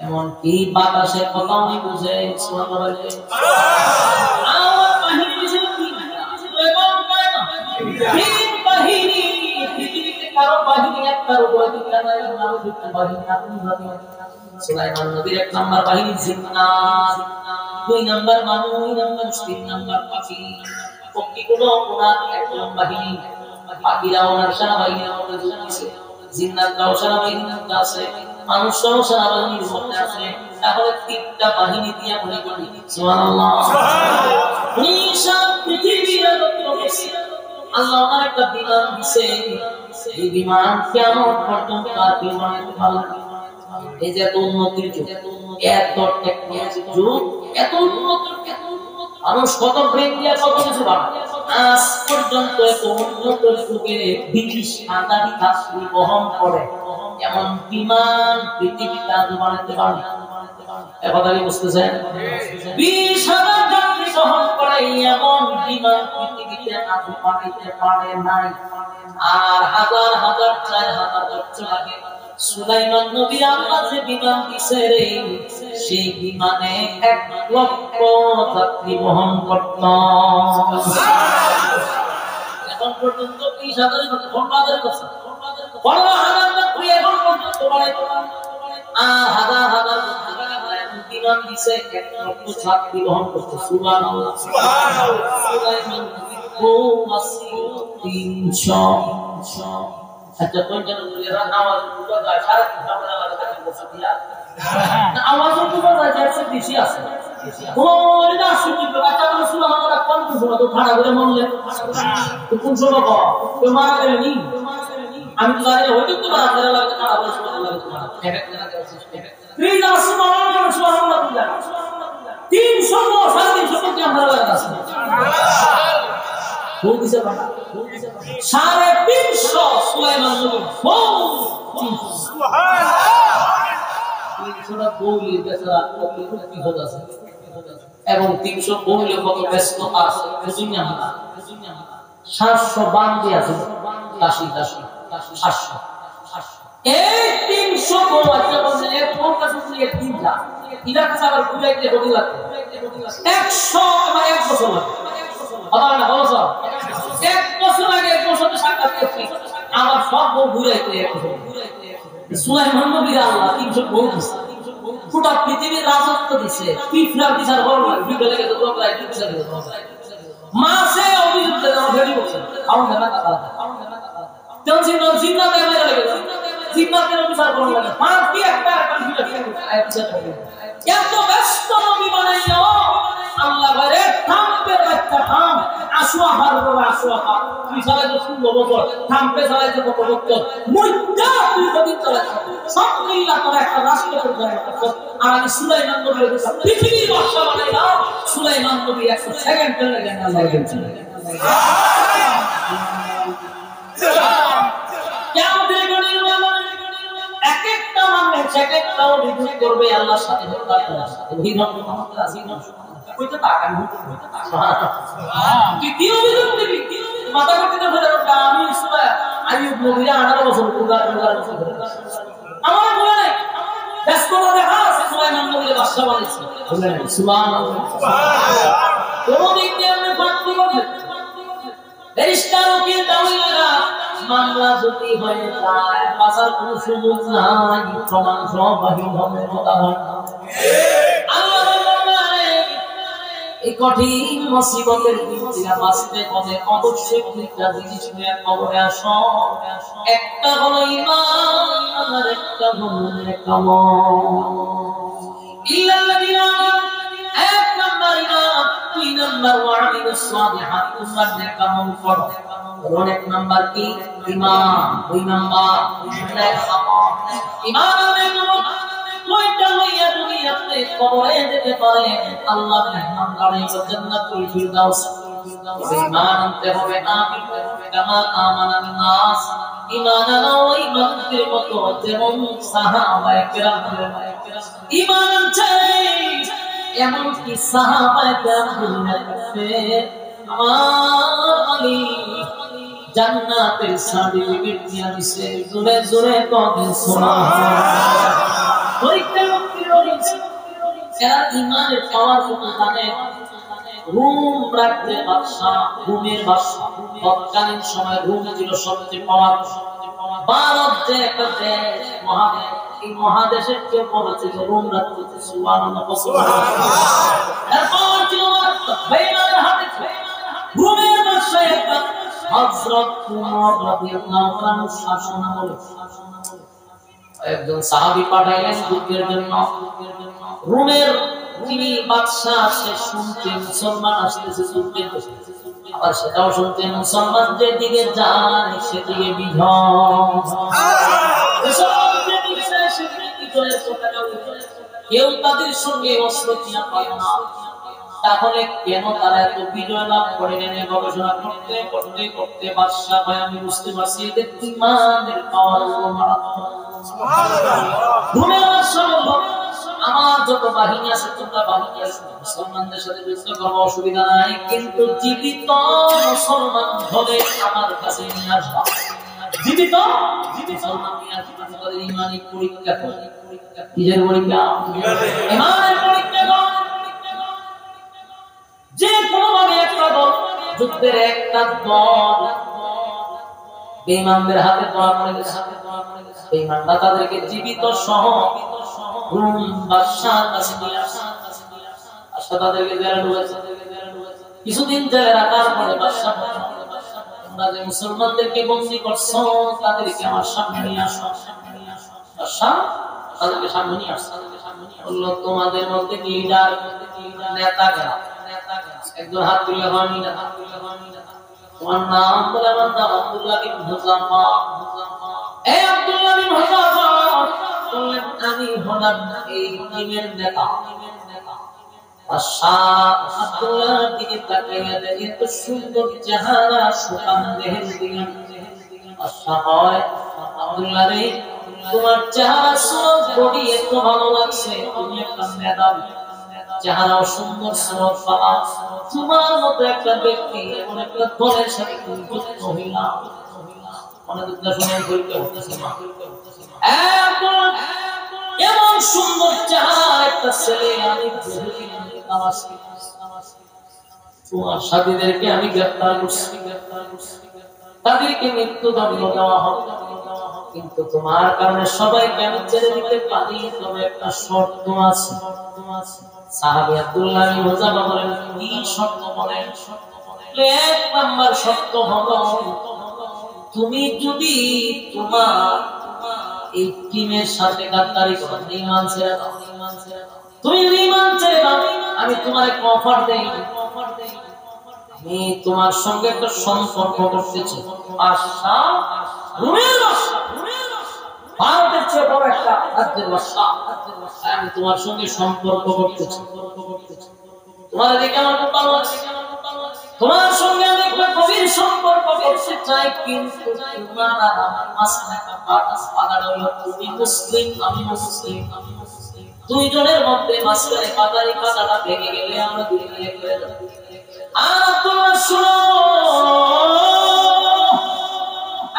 এমনকি বাতাসের কথা উনি বুঝে। আমার বাহিনী বাহিনী পৃথিবীতে কারো বাহিনী একটার উপরে সুলাইমান নবীর 1 নাম্বার বাহিনী জিন্নাত, 2 নাম্বার মানুষ, 3 নাম্বার পাখি। পক্ষীগুলো ওনার একজন বাহিনী, পাখিরা ওনার সেনাবাহিনীর মধ্যে যোগ দিয়েছে। জিন্নাতরাও সেনাবাহিনীর মধ্যে আছে, মানুষরাও সেনাবাহিনীর মধ্যে আছে। তাহলে 3টা বাহিনী দিয়ে মনে করি সুবহানাল্লাহ। পৃথিবীর আল্লাহ ওনার একটা বিমান দিছে। এই বিমান কিয়ামত পর্যন্ত আর কেউ বানাতে পারবে না। এই যে এত উন্নতির যুগ, এত টেকনোলজির যুগ, এত উন্নত, মানুষ কত ব্রেন দিয়ে কত কিছু বানায়। আজ পর্যন্ত এত উন্নত যুগে ব্রিটিশ আদানি কাশ্মীর বহন করে এমন বিমান পৃথিবীতে আজ বানাতে পারে। কথা কি বুঝতেছেন? 20,000 যাত্রী বহন করে এমন বিমান পৃথিবীতে আজ বানাইতে পারে নাই। আর হাজার হাজার 4,000 বছর আগে সুলাইমান নবী আল্লাহ যে বিমান দিছে রে, সেই বিমানে 1 লক্ষ যাত্রী বহন করত। এখন পর্যন্ত 20,000 কথা, 15,000 যাত্রী এখন পর্যন্ত বাড়াইতে পারে। আর হাজার হাজার বিমান দিছে 1 লক্ষ যাত্রী বহন করতে। সুবহানাল্লাহ, সুবহানাল্লাহ। সুলাইমান নবী আছে 300। আচ্ছা, কোন জন বলেরা আওয়াজ উঠা যায়, সারা আমরা আলাদা বসে দিয়া না, আওয়াজ উঠা যায়, যাচ্ছে বেশি আছে। ওই না শুনি তো বাচ্চা তো সুবহানাল্লাহ কোন সময় তো ঠাড়া করে মরলে তো কোন সময় কো তো মারা গেল নি। আমি তো জানি হয়তো তো মারা গেল, লাগে ঠাড়া করে সুবহানাল্লাহ তোমার ফেরত না করে সিস্টেম প্লিজ সুবহানাল্লাহ, সুবহানাল্লাহ বুঝা 300 কি আমরা লাগা আছে বল দিছে বাবা 350 সুলাইমান নবী সুবহানাল্লাহ। 300 বলি বেচারা কি হতে আছে, এবং 300 বলি কত ব্যস্ততা আছে বুঝিনি আমরা। 700 বান্দি আছে, 700 এই 300 বল আছে বলছে এক বল কাছে এক দিন যা ইলা কাছে আবার বুঝাইতে হবে লাগে 100 বা 1 বছর লাগে। আবার না বলো স্যার 1 বছর লাগে, 1 বছর সাক্ষাৎ করছি আবার সব বউ ঘুরাইতে 1 বছর। সুলাইমান নবী আল্লাহ 300 বউ দিছে, গোটা পৃথিবীর রাজত্ব দিছে। পিফলার বিচার করব না, বিবেলে গেছে তো প্রায় বিচার করব মাসে অভিযুক্ত না ভেরি বলছে আউন না কথা তেমন জিন্না দেয় না লাগে জিন্নাতের বিচার করব লাগে 5 কি একটা বিচার করব। এত ব্যস্ত নবী বানাইলো আল্লাহ বলে থামবে বাচ্চা থাম, আসুয়া হারবো আসুয়া হার তুই সারা যে 16 বছর থামবে সারা যে কত বছর মুদ্দা তুই যদি চলে সব মিল্লা তোর একটা রাষ্ট্র পর্যায়ে আর আমি সুলাইমান নবীর পৃথিবীর বাদশা বানাইলাম। সুলাইমান নবী 1 সেকেন্ডের লাগে আল্লাহ বলছেন কেমন দিনের এক একটা মানুষ এক একটা অভিযোগ করবে আল্লাহর সাথে অভিযোগ কইতে তাকান কি কি অভিযোগ দিবি মাথা করতে ধরে আমি আইয়ুব নবীরা 18 বছর আমার বলে নাই ব্যস্ততা দেখা সুলাইমান নবীর বাদশা বানাইছে বলেন সুবহানাল্লাহ। কোন দিক দিয়ে আপনি পাত্রী বলেন ফেরেশতার উকিল দাওই লাগা মামলা যদি হয়ে যায় বাঁচার কোনো সুযোগ নাই, প্রমাণ সব বাহির হবে কথা হয় না। আল্লাহ এই কঠিন মুসিবতের বিরুদ্ধে বাঁচতে হবে অবশ্যই 2টা জিনিস নিয়ে কবরে আসো। একটা হলো ঈমান আর একটা হলো নেকামল। ইল্লাল্লাযিনা এক নাম্বার ঈমান, 2 নাম্বার ওয়ামিলুস সালিহাত, তোমরা নেকামল করো। এক নাম্বার কি ঈমান, দুই নাম্বার নেক আমল। ঈমান আনে কয়টা লইয়া দুনিয়াতে কবরে যেতে পারে আল্লাহ মেহমান বানাইছে জান্নাতুল ফিরদাউস। ঈমান আনতে হবে, আমিন কামা আমানান নাস। ঈমান আনা ওই মানুষদের মতো যেমন সাহাবায়ে কেরাম ঈমান আনছে, এমন কি সাহাবায়ে কেরাম দুনিয়াতে আমার আলী জান্নাতের সার্টিফিকেট নিয়ে আসে। জোরে জোরে কবি সুবহানাল্লাহ। পরীক্ষা উত্তীর্ণ এরা ঈমানের পাওয়ার কত জানে? রোম রাজ্যে বাদশা, রোমের বাদশা তৎকালীন সময় রোম ছিল সবচেয়ে পাওয়ার। ভারত যে একটা দেশ, মহাদেশ, এই মহাদেশের কেউ বড় ছিল রোম রাজ্য। সুবহানাল্লাহ সুবহানাল্লাহ। এর পাওয়ার ছিল বেঈমানের হাতে। রোমের বাদশা একটা হযরত উমর রাদিয়াল্লাহু আনহু শাসনামলে একজন সাহাবী পাঠাইলেন যুদ্ধের জন্য। রোমের যিনি বাদশা সে শুনতে মুসলমান আসতেছে যুদ্ধে, আবার সেটাও শুনতে মুসলমান যেদিকে যায় সেদিকে কেউ তাদের সঙ্গে অস্ত্র কিনা পায় না। তাহলে কেন তারা এত বিজয় লাভ করে? গবেষণা করতে করতে করতে বাদশা ভাই আমি বুঝতে পারছি এদের ঈমানের পাওয়ার মারাত্মক। আমার যত বাহিনী আছে তোমরা বাহিনী আছে মুসলমানদের সাথে যুদ্ধ করবো, অসুবিধা নাই, কিন্তু জীবিত মুসলমান হলে আমার কাছে নিয়ে আসবা। জীবিত মুসলমান নিয়ে আসবা। তাদের ঈমানের পরীক্ষা করে। কিসের পরীক্ষা? ঈমানের পরীক্ষা করে। যে কোনোভাবে একটা দল, যুদ্ধের একটা দল বেঈমানদের হাতে ধরা পড়ে গেছে। বেঈমানরা তাদেরকে জীবিত সহ রোম বাদশার কাছে নিয়ে আসে। বাদশা তাদেরকে জেলে ঢুকাইছে। কিছুদিন জেলে রাখার পরে বাদশা বলল, তোমরা যে মুসলমানদেরকে বন্দী করছো তাদেরকে আমার সামনে নিয়ে আসো। বাদশা তাদেরকে সামনে নিয়ে আসছে। বলল, তোমাদের মধ্যে লিডার নেতা কারা? একজন হাত তুলে হয়নি না। তোমার নাম বলে? আমার নাম আব্দুল্লাহ বিন হুযাফা। এই আব্দুল্লাহ বিন হুযাফা বললেন, আমি হলাম এই টিমের নেতা। আব্দুল্লাহর দিকে তাকিয়ে দেখে তো সুন্দর চেহারা, সুঠাম দেহের দিকে। হয় আব্দুল্লাহ রে, তোমার চেহারা সুন্দর, বডি এত ভালো লাগছে, তুমি একটা মেধাবী, চেহারাও সুন্দর, সুরত পালা, তোমার মতো একটা ব্যক্তি এমন একটা দলের সাথে তুমি যুক্ত হইলাম। অনেক শুনে বলতে হচ্ছে না, এমন সুন্দর চেহারা একটা ছেলে আমি তোমার সাথীদেরকে আমি গ্রেফতার করছি, তাদেরকে মৃত্যুদণ্ড দেওয়া হবে, কিন্তু তোমার কারণে সবাইকে আমি ছেড়ে দিতে পারি, তবে একটা শর্ত আছে। সাহাবী আব্দুল্লাহ বিন হুযাফা বলেন, কি শর্ত বলেন? এক নাম্বার শর্ত হলো, তুমি যদি তোমার এই টিমের সাথে গাদ্দারি করো, ঈমান ছেড়ে দাও, তুমি ঈমান ছেড়ে দাও, আমি তোমার একটা অফার দেই, আমি তোমার সঙ্গে একটা সম্পর্ক করতেছি। আশা রুমের বাদশা, ভারতের চেয়ে বড় একটা রাজ্যের বাদশা, আমি তোমার সঙ্গে সম্পর্ক করতেছি। তোমার দিকে আমার খুব ভালো আছে, তোমার সঙ্গে আমি একটা গভীর সম্পর্ক করতে চাই, কিন্তু তোমার আর আমার মাঝখানে একটা বাধা হলো, তুমি মুসলিম, আমি মুসলিম, দুইজনের মধ্যে মাঝখানে বাধাটা ভেঙে গেলে আমরা দুজনে এক হয়ে যাব। আর তোমরা শুনো,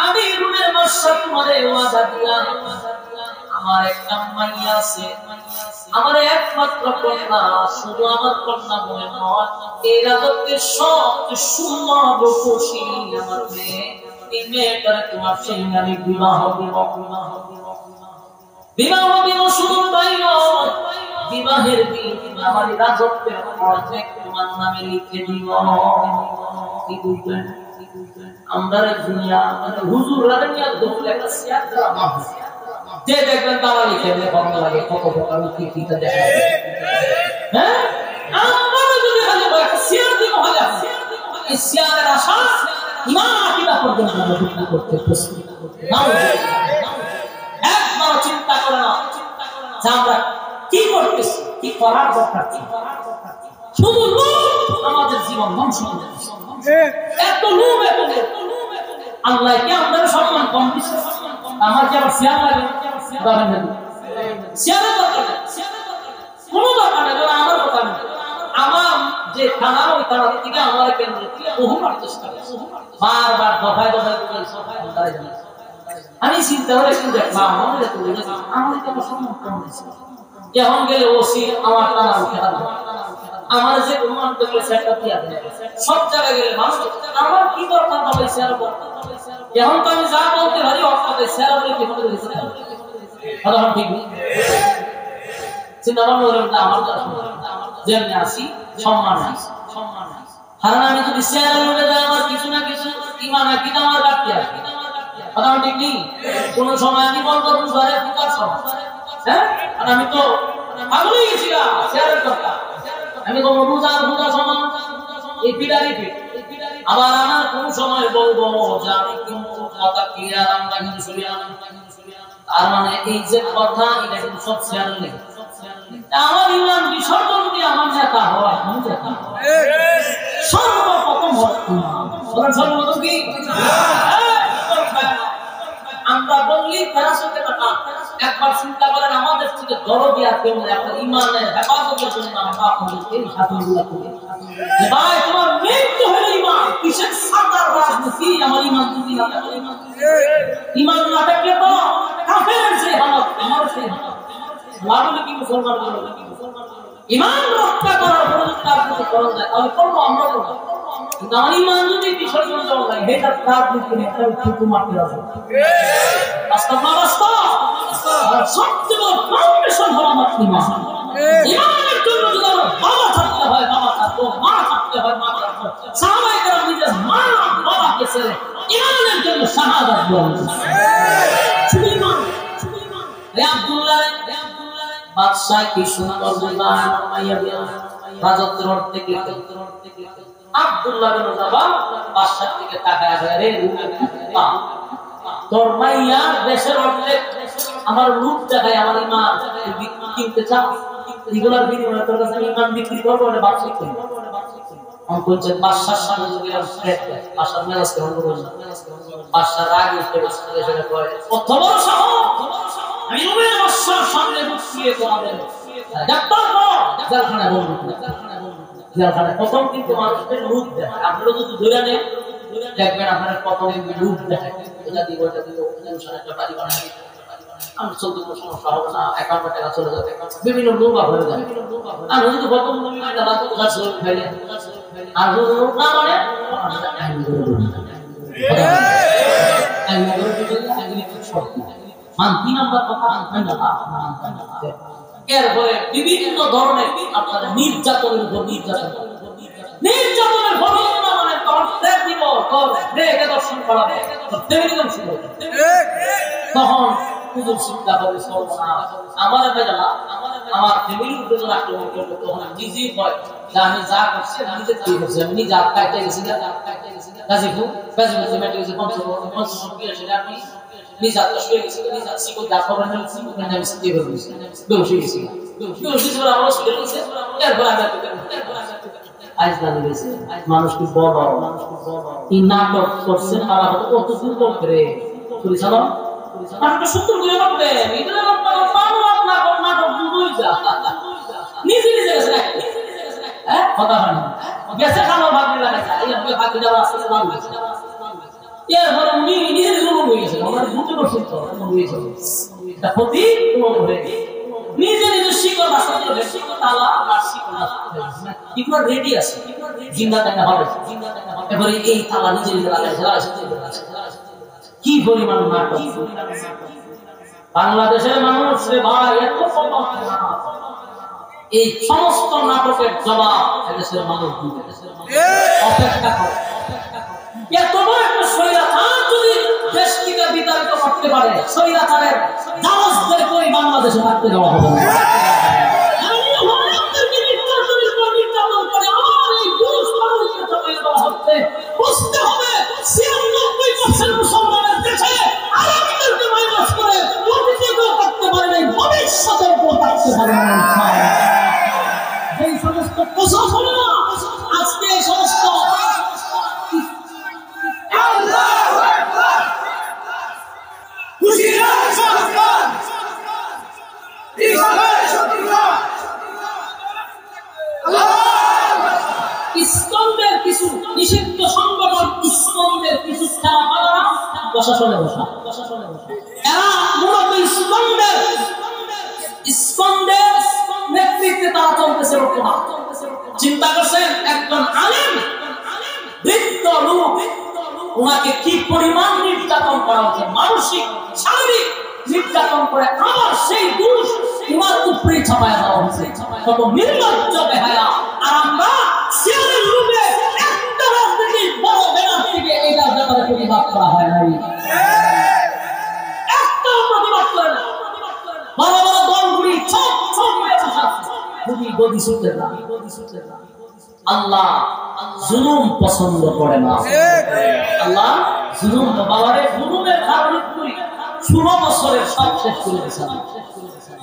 আমি রুমের বাদশা তোমারে ওয়াদা দিলাম, আমার একটা মাইয়া আছে, আমার একমাত্র কন্যা, শুধু আমার কন্যা বলে নয়, এই রাজত্বের সবচেয়ে সুন্দর রূপসী আমার মেয়ে, এই মেয়েটারে তোমার সঙ্গে আমি বিবাহ দিব। বিবাহ দিব শুধু তাই নয়, বিবাহের দিন আমার রাজত্বের অর্ধেক তোমার নামে লিখে দিব। কি বুঝলেন? আমরা দুনিয়া হুজুর রানিয়া দোল একটা শেয়ার ড্রামা, যে দেখবেন তারা লিখে দেয়, ভালো লাগে, কত প্রকার উক্তিটা দেখা যায়। হ্যাঁ, আমরা যদি ভালো একটা শেয়ার দিব, ভালো এই শেয়ারের আশা ইমান আকীদা পর্যন্ত আমরা বিক্রি করতে প্রস্তুত। একবার চিন্তা করে না যে আমরা কি করতেছি, কি করার দরকার, শুধু লোভ আমাদের জীবন ধ্বংস করে দিচ্ছে। এত লোভ, এত লোভ। আল্লাহ কি আমাদের সম্মান কম দিচ্ছে? আমার কি আবার শেয়ার লাগে? শেয়ারের দরকার নেই, কোনো দরকার নেই। আমার কথা নেই, আমার যে থানা, ওই থানা থেকে আমার কেন্দ্র থেকে বহুবার চেষ্টা করছি, বারবার দফায় দফায় আমি চিন্তা করে একটু দেখলাম আমার তো সম্মান কম দিচ্ছে। যখন গেলে ওসি আমার টানা উঠে আমার যে প্রমাণ দেখলে সেটা দিয়া দেয়, সব জায়গায় গেলে মানুষ আমার কি দরকার হবে শেয়ার বলতে। এখন তো আমি যা বলতে পারি অর্থাৎ শেয়ার বলে কি বলতে দিচ্ছে কথা ঠিক নেই। চিন্তা ভাবনা করে আমার যেমনি আসি সম্মান নাই, সম্মান নাই। কারণ আমি যদি শেয়ার বলে যাই আমার কিছু না কিছু ইমান আকীদা আমার কাটতে আসবে, কথা ঠিক নেই। কোন সময় আমি বলবো ঘরে ফুকার সময়, হ্যাঁ, আর আমি তো পাগলই গেছিলাম শেয়ারের কথা। আমি তো রোজা রোজা সমান এই পিডারি পিড। আবার আমার কোন সময় বলবো যে আমি কিন্তু কথা ক্লিয়ার, আমরা কিন্তু শুনিয়া, তার মানে এই যে কথা এটা কিন্তু সব শেয়ার নেই। আমার ইমান বিসর্জন দিয়ে আমার নেতা হওয়া সর্বপ্রথম সর্বপ্রথম কি আমরা বললি ফেরাসতে টাকা। একবার চিন্তা করেন আমাদের থেকে দরদি আর কেমন একটা ইমানের হেফাজতের জন্য আমরা আপনাদের এই শাসনগুলো করি। ভাই তোমার মৃত্যু হলো ইমান, কিসের সাদার রাজনীতি? আমার ইমান যদি না থাকে, ইমান না থাকলে তো কাফেরের যে হালত আমার সেই হালত। লাগলে কি মুসলমান বলো ইমান রক্ষা করার পর তার প্রতি করণ যায় তাহলে করবো, আমরা করবো। কিন্তু আমার ইমান যদি বিসর্জন দেওয়া যায় এটা রাজনীতি একটা ঠুকু মারতে হবে। বাস্তব না বাস্তব? সবচেয়ে বড় ফাউন্ডেশন হলো আমার ইমান। ইমানের জন্য যদি আমার বাবা থাকতে হয় বাবা থাকবো, মা থাকতে হয় মা থাকবো। সাহাবায়ে কেরাম নিজের মা বাবাকে ছেড়ে ইমানের জন্য শাহাদাত বরণ করেছে। শুধু ইমান, শুধু ইমান। হে আব্দুল্লাহ বাদশাহ কি শোনা আব্দুল্লাহ মাইয়া বিয়া রাজত্বের অর্থে কি আব্দুল্লাহ বিন রাবা বাদশার দিকে তাকায় রে তোর মাইয়া দেশের অর্থে আমার রূপ দেখায় আমার ইমান কিনতে চাও, এগুলোর বিনিময়ে তোর কাছে ইমান বিক্রি করবো, এটা বাদশা কি আমি বলছেন বাদশার সামনে যদি বাদশার মেরাজ কেমন করবো, বাদশার রাগ উঠে সেটা করে কত বড় সাহস, আমি রুমের বাদশার সামনে বসিয়ে তোমাদের ডাক্তার জেলখানায় বলবো, জেলখানায় প্রথম কিন্তু মানুষের রূপ দেখায়। আপনারা যদি ধরে নেন দেখবেন আপনার প্রথম রূপ দেখায়, এটা দিব এটা দিব একটা বাড়ি বানাই আমি চলতে কোনো সমস্যা হবে না, অ্যাকাউন্টে টাকা চলে যাবে, বিভিন্ন লোক হয়ে যাবে। আর যদি প্রথম ফেলে আর লোক না মানে এরপরে বিভিন্ন ধরনের আপনার নির্যাতনের উপর নির্যাতন, নির্যাতনের দর্শন করাবে তখন পুজোর চিন্তা করে আমার আমার ফ্যামিলির উপরে আক্রমণ করবো, তখন নিজেই হয় যে আমি যা করছি নিজে কি করছি, আমি নিজে আটকাইতে গেছি না গাজীপুর গাজীপুর মেটে গেছি পঞ্চম সেটা আমি নিজ আত্মা শুয়ে গেছি, নিজ শিকল দেখা আমি দিয়ে গেছি বেউসে গেছি আমার হসপিটাল গেছে। এরপর আজ জানি গেছে মানুষ কি বড় এই নাটক করছেন তারা কত দুর্বল করে পরিচালন নাটকটা সুন্দর করে করবেন, নাটক দুই যা নিজে নিজে গেছে হ্যাঁ কথা হয় না গেছে খানো ভাগ্য লাগে ভাগ্য যাওয়া আসতে গেছে। এরপরে উনি নিজে নিজে হয়ে গেছে ওনার বুঝতে পারছেন তো এটা ক্ষতি নিজে নিজে শিকড় বাঁচাতে হবে, শিকড় তালা আর শিকড় রেডি আছে জিন্দা দেখা হবে। এবারে এই তালা নিজে নিজে লাগাইছে কি পরিমাণ নাটক বাংলাদেশের মানুষ রে ভাই এত এই সমস্ত নাটকের জবাব এদেশের মানুষ দিবে, অপেক্ষা করে। এত বড় একটা স্বৈরাচার যদি দেশ থেকে বিতাড়িত করতে পারে, স্বৈরাচারের দাসদের কই বাংলাদেশে থাকতে দেওয়া হবে না। বুঝতে হবে ইসকনের কিছু নিষিদ্ধ সংগঠন, ইসকনের কিছু খেলাফালারা প্রশাসনে বসা, এরা মূলত ইসকনের নেতৃত্বে তারা চলতেছে বর্তমান। চিন্তা করছেন একজন আলেম বৃদ্ধ লোক, ওনাকে কি পরিমাণ নির্যাতন করা হচ্ছে, মানসিক শারীরিক নির্যাতন করে আমার সেই দোষ তোমার উপরে চাপায় দেওয়া হচ্ছে। কত নির্লজ্জ বেহায়া! আর আমরা সিয়ারের রূপে একটা রাজনীতির বড় ব্যানার থেকে এটা ব্যাপারে প্রতিবাদ করা হয় নাই, একটা প্রতিবাদ করে না। বড় বড় দলগুলি ছোট ছোট হয়ে বসে আছে, গদি শুনতে না। আল্লাহ জুলুম পছন্দ করে না। আল্লাহ জুলুম, বাবারে জুলুমের কারণে 16 বছরের সব শেষ করে দিয়েছেন।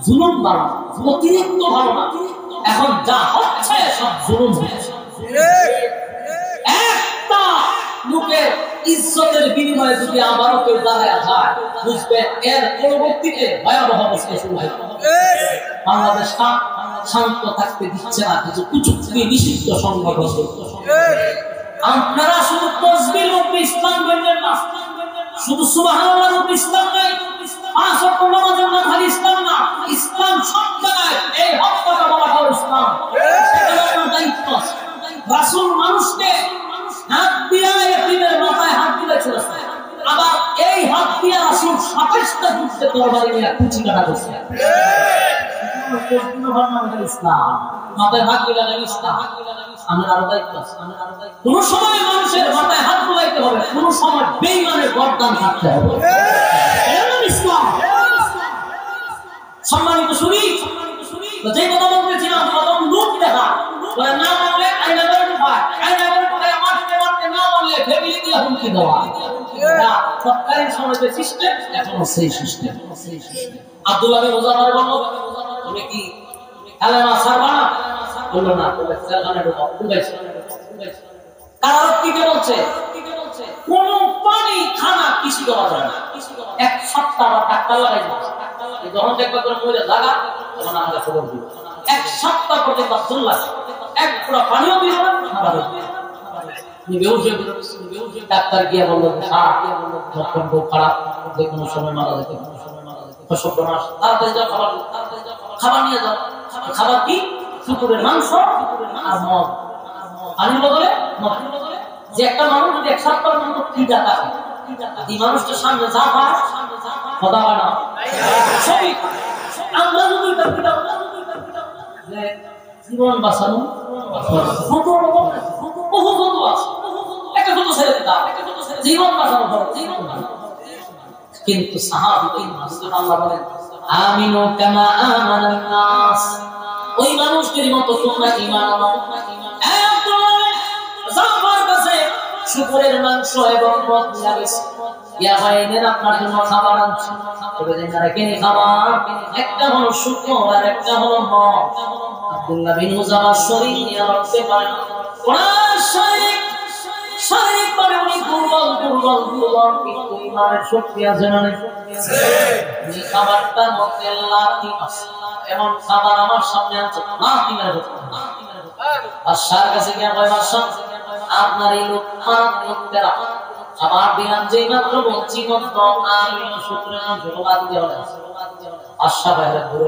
জুলুম ভালো না, অতিরিক্ত ভালো না। এখন যা হচ্ছে সব জুলুম হচ্ছে। একটা লোকের ইজ্জতের বিনিময়ে যদি আবারও কেউ দাঁড়ায় যায়, বুঝবে এর পরবর্তীতে ভয়াবহ অবস্থা শুরু হয়। বাংলাদেশটা শান্ত থাকতে দিচ্ছে না কিছু কুচুক্তি নিষিদ্ধ সংগঠন। আপনারা শুধু তাসবির রূপে ইসলাম বলবেন না, শুধু সুবহানাল্লাহর রূপে ইসলাম নাই, 5 ওয়াক্ত নামাজের না খালি ইসলাম না, ইসলাম সব জায়গায় এই হকটা বলাটাও ইসলাম। সেটা আপনার দায়িত্ব। রাসূল মানুষকে হাত দিয়ে এতিমের মাথায় হাত দিয়ে চলেছে, আবার এই হাত দিয়ে রাসূল 27টা যুদ্ধে তরবারি নিয়ে কুচি কাটা করছে। ইসলাম মাথায় হাত দিলে ইসলাম। আমরা আরো দায়িত্ব আছে। কোন সময় মানুষের মাথায় হাত বুলাইতে হবে, কোন সময় বেঈমানের গর্দান থাকতে হবে। ইসলাম সম্মানিত শুনি, যে কথা বলতেছিলাম প্রথম লোক দেখা বলে না মানলে আইনা করে ঢুকায়, আইনা করে ঢুকায় মারতে মারতে না মানলে ফ্যামিলি দিয়ে হুমকি দেওয়া। তৎকালীন সময় যে সিস্টেম এখনো সেই সিস্টেম। আব্দুল্লাহ বিন মুজাফফর বলল, তুমি কি কালেমা ছাড়বা না? বললো না, বলে জেলখানায় ঢুকাও। কারারক্ষীকে বলছে কোন পানি খানা কিছু দেওয়া যাবে না, 1 সপ্তাহ বা ডাক্তার লাগাই না, যখন দেখবা করে মরে লাগা তখন আমাকে খবর দিবে। 1 সপ্তাহ পর্যন্ত চললা, এক পুরো পানিও দিল না, খাবার ডাক্তার গিয়ে বললো লক্ষণ খুব খারাপ, যে কোনো সময় মারা যেতে, তাড়াতাড়ি যাও খাবার নিয়ে যাও। খাবার কি? কুকুরের মাংস আর মদ, পানির বদলে মদ। যে একটা মানুষ যদি 1 সপ্তাহের মতো খিদা থাকে, এই মানুষটার সামনে যা পায় কথা হয় না। আমরা যদি জীবন বাঁচানো জীবন বাঁচানো, কিন্তু সাহাবী আল্লাহ বলেন আমিনু কামা আমানান নাস, ওই মানুষদের মতো তোমরা ঈমান আনো। জাফর কাছে শুকরের মাংস এবং মদ নিয়ে গেছে, ইয়া ভাইদের আপনার জন্য খাবার আনছি, তবে যেখানে কে খাবার, একটা হলো শুকর আর একটা হলো মদ। আব্দুল্লাহ বিন মুজাফফর শরীর নিয়ে রাখতে পারে না, কোরআন শরীফ শারীরিকভাবে উনি দুর্বল, কিন্তু ইমানের শক্তি আছে না? এই খাবারটার মধ্যে লাথি আছে, এমন খাবার আমার সামনে আছে, লাথি মেরে বাদশার কাছে গিয়ে কয়, বাদশা আপনার এই লোক লোকেরা খাবার দিলাম, যে মাত্র বলছি মতো আমি শুকরের মাংস বাদ দিয়ে হলে বাদশা বাইরে ঘুরে।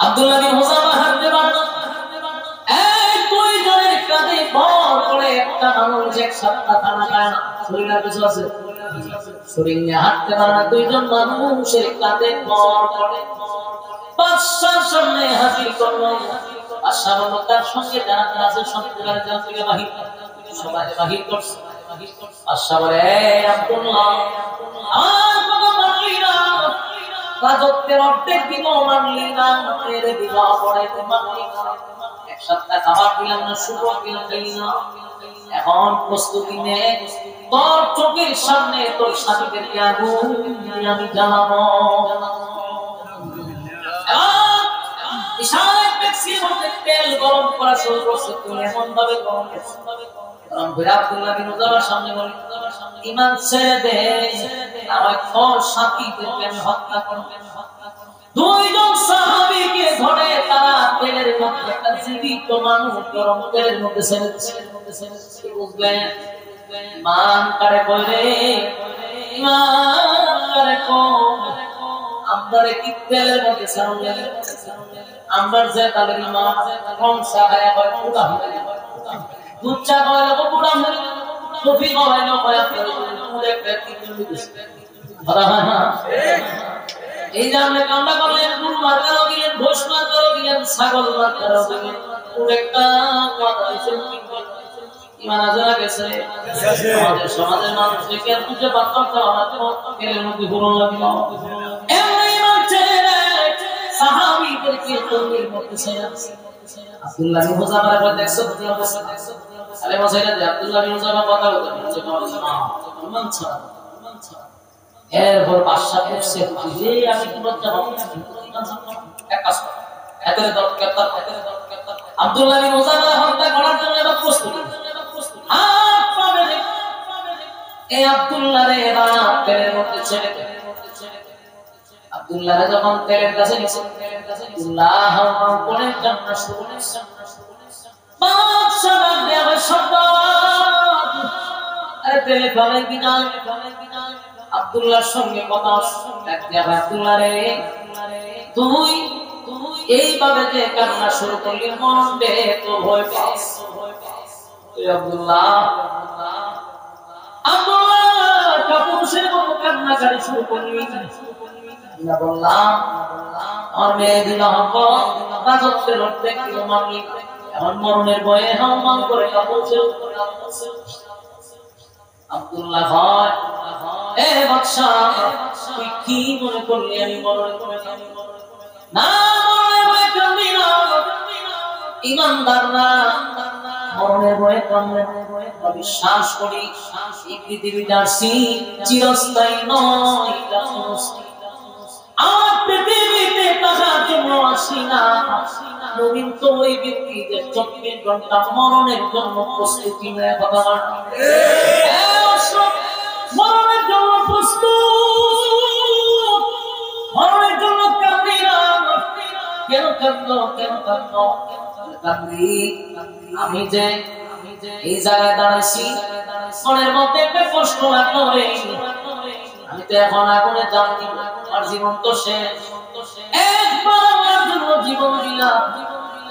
আব্দুল্লাহ বিন মুজাফফর হাঁটতে পারল, এই দুই জনের কাঁধে ভর করে একটা মানুষ এক সপ্তাহ খানা খায় না, শরীরের কিছু আছে, শরীর নিয়ে হাঁটতে পারে না, দুইজন মানুষের কাঁধে ভর করে বাদশার সামনে হাজির করলো। বাদশা বলল, তার সঙ্গে যারা আছে সন্তানের জেল থেকে বাহির, সবাই বাহির করছে। বাদশা বলে, এই আব্দুল্লাহ আমার কথা মানলি না, রাজত্বের অর্ধেক দিব মানলি না, মেরে দিবা পড়াইতে মানলি না, 1 সপ্তাহ খাবার দিলাম না, শুকর দিলাম না, এখন প্রস্তুতি নে, তোর চোখের সামনে তোর সাথীদেরকে আগুন দিয়ে আমি জ্বালাবো। ইশারায় ট্যাক্সির মধ্যে তেল গরম করা শুরু করছে, তুই এমন ভাবে গরম করছিস, কারণ আব্দুল্লাহ বিন মুজাফফর সামনে বলে, ঈমান ছেড়ে দে, আমার তোর সাথীদেরকে আমি হত্যা করব। দুইজন সাহাবীকে ধরে তারা তেলের মধ্যে একটা জীবিত মানুষ গরম তেলের মধ্যে ছেড়ে দিচ্ছে। বুঝলেন? মান করে কইরে ইমান করে কোন আমরারে কি তেলের মধ্যে ছাড়লেন? আমরা যে তাদের ইমান কম সাহায় হয় পুরা হবে, দুধ চা খাওয়াইলে পুরা হবে, কফি খাওয়াইলে হয় পুরে পেট দিচ্ছে। কথা হয় না? এই যে আপনি কামটা করলেন, গরু মার্কারও দিলেন, ঘোষ মার্কারও দিলেন, ছাগল মার্কারও দিলেন, একটা কথা দিচ্ছেন, ইমান আছে না গেছে? আমাদের সমাজের মানুষকে আর বুঝে পারতাম না, তেলের মধ্যে ঘুরন লাগলো। এমন ইমান ছেড়ে সাহাবীদেরকে তেলের মধ্যে ছেড়ে আব্দুল্লাহ বিন মুজাফফর বলে দেখছো আরে মশাইরা যে আব্দুল্লাহ বিন মুজাফফর কথা বলছে ইমান ছাড়া এরপর বাদশা করছে যে আমি কি লজ্জা পাবো এক কাজ কর এতরে দরকার আব্দুল্লাহ বিন মুজাফফর হত্যা করার জন্য এবার প্রস্তুত হাত পাবে এই আব্দুল্লাহ রে এবার তেলের মধ্যে ছেড়ে দে। আব্দুল্লাহ যখন তেলের কাছে গেছে আল্লাহ করে জান্নাত শুরু করেছে। বাদশা ডাক দেয়া শব্দ আরে তেলে ফেলে কিনা আব্দুল্লাহর সঙ্গে কথা ডাক দেয়া আব্দুল্লাহ রে তুই এইভাবে যে কান্না শুরু করলি মন দে তো ভয় পাস। আব্দুল্লাহ কাপুরুষের মতো কান্নাকারি শুরু করলি না। বললাম আমার মেয়ে দিলাম রাজত্বের অর্ধেক কিলো মালিক এমন মরণের ভয়ে হাওমাও করে কাপুরুষের আব্দুল্লাহ হয় এ বাদশা তুই কি মনে করলি আমি মরণের ভয়ে না মরণের ভয়ে কান্দি না ইমানদাররা মরণের ভয়ে কান্দে বিশ্বাস করি এই পৃথিবীটার চিরস্থায়ী নয় আর পৃথিবীতে টাকার জন্য আসি না নবীন তো ওই ব্যক্তি যে 24 ঘন্টা মরণের জন্য প্রস্তুতি নেয় কথা মরণের জন্য প্রস্তুত মরণের জন্য কান্দি না কেন কান্দো কান্দি আমি যে এই জায়গায় দাঁড়াইছি মনের মধ্যে একটা কষ্ট লাগলো রে আমি তো এখন আগুনে জানি আর জীবন তো শেষ একবার আমার জন্য জীবন দিলাম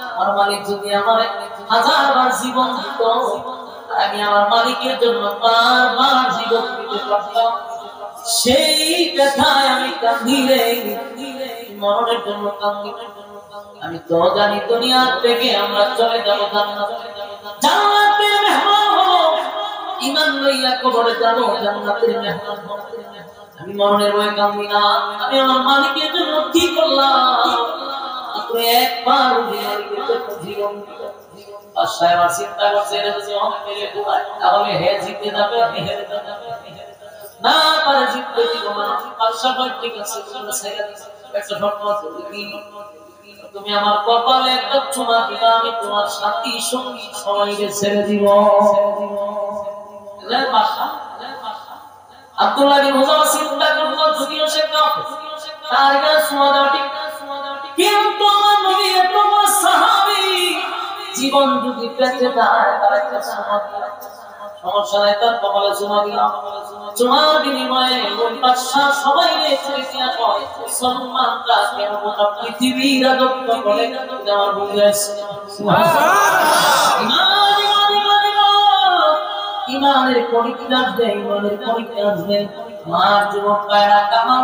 আমার মালিক যদি আমার 1000 বার জীবন দিত আমি আমার মালিকের জন্য বারবার জীবন দিতে পারতাম। সেই ব্যথায় আমি কাঁদি রে মরণের জন্য কাঁদি। আমি তো জানি দুনিয়া থেকে আমরা চলে যাব জান্নাতের মেহমান হব ঈমান লইয়া কবরে যাব জান্নাতের মেহমান হব। আমি মরণের ভয়ে কাঁদি না আমি আমার মালিকের জন্য কি করলাম মাত্র একবার জীবন বাদশাহ আমার চিন্তা করছে এটা যদি অনেক পেলে ঢুকায় তাহলে হে জিতে যাবে না তারা জিততে দিব না। বাদশাহ বলে ঠিক আছে তোমরা ছেড়ে দাও একটা শর্ত আছে তুমি আমার কপালে একটা চুমা দিলে আমি তোমার সাথী সঙ্গী সবাইকে ছেড়ে দিব। আব্দুল্লাহ বিন মুজাফফর চিন্তা করলো যদিও সে কাফের তার কাছে চুমা দেওয়া ঠিক কিন্তু আমার নবী এত বড় সাহাবী জীবন যদি পেতে যায় তার একটা চুমা দিল সমস্যা নাই তার কপালে চুমা দিলাম চুমার বিনিময়ে ওই বাদশা সবাইকে চুইয়া কয় সম্মানটা কেন গোটা পৃথিবী রাজত্ব করে আমার বুঝে আসছে ইমানের পরীক্ষা আসবে ইমানের পরীক্ষা আসবে মার যুবক ভাইরা কামাল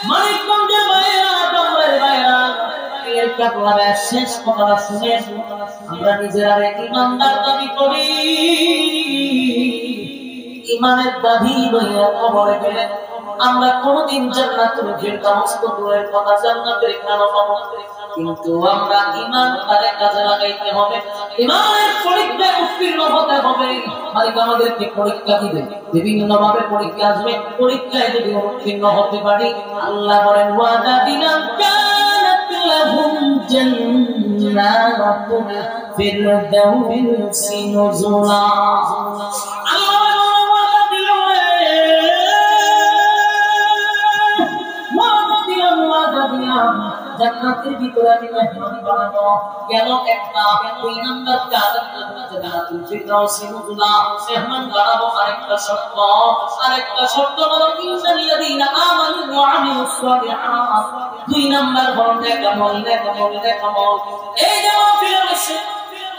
মানিকগঞ্জের ভাইরা ডমরের ভাইরা শেষ কথা শুনে আমরা নিজেরা ইমানদার দাবি করি ইমানের দাবি লইয়া কবরে গেলে আমরা কোনদিন জান্নাতুল ফিরদাউস তো দূরের কথা জান্নাতের খানা পাবো কিন্তু আমরা ঈমান তারে কাজে লাগাইতে হবে ঈমানের পরীক্ষায় উত্তীর্ণ হতে হবে। মালিক আমাদেরকে পরীক্ষা দিবে বিভিন্ন ভাবে পরীক্ষা আসবে পরীক্ষায় যদি উত্তীর্ণ হতে পারি আল্লাহ বলেন ওয়াদা দিলাম কানাত লাহুম জান্নাতুল ফিরদাউসি নুজুলা জান্নাত জান্নাতের ভিতরে আমি মেহমান বানাবো গেল একটা দুই নাম্বার কাজ জান্নাতুল ফিরদাউস নুজুলা মেহমান বানাবো আরেকটা শর্ত হলো ইন্নাল্লাযীনা আমানু ওয়া আমিলুস সালিহাত দুই নাম্বার হলো নেকামল এই যে ফিরদাউস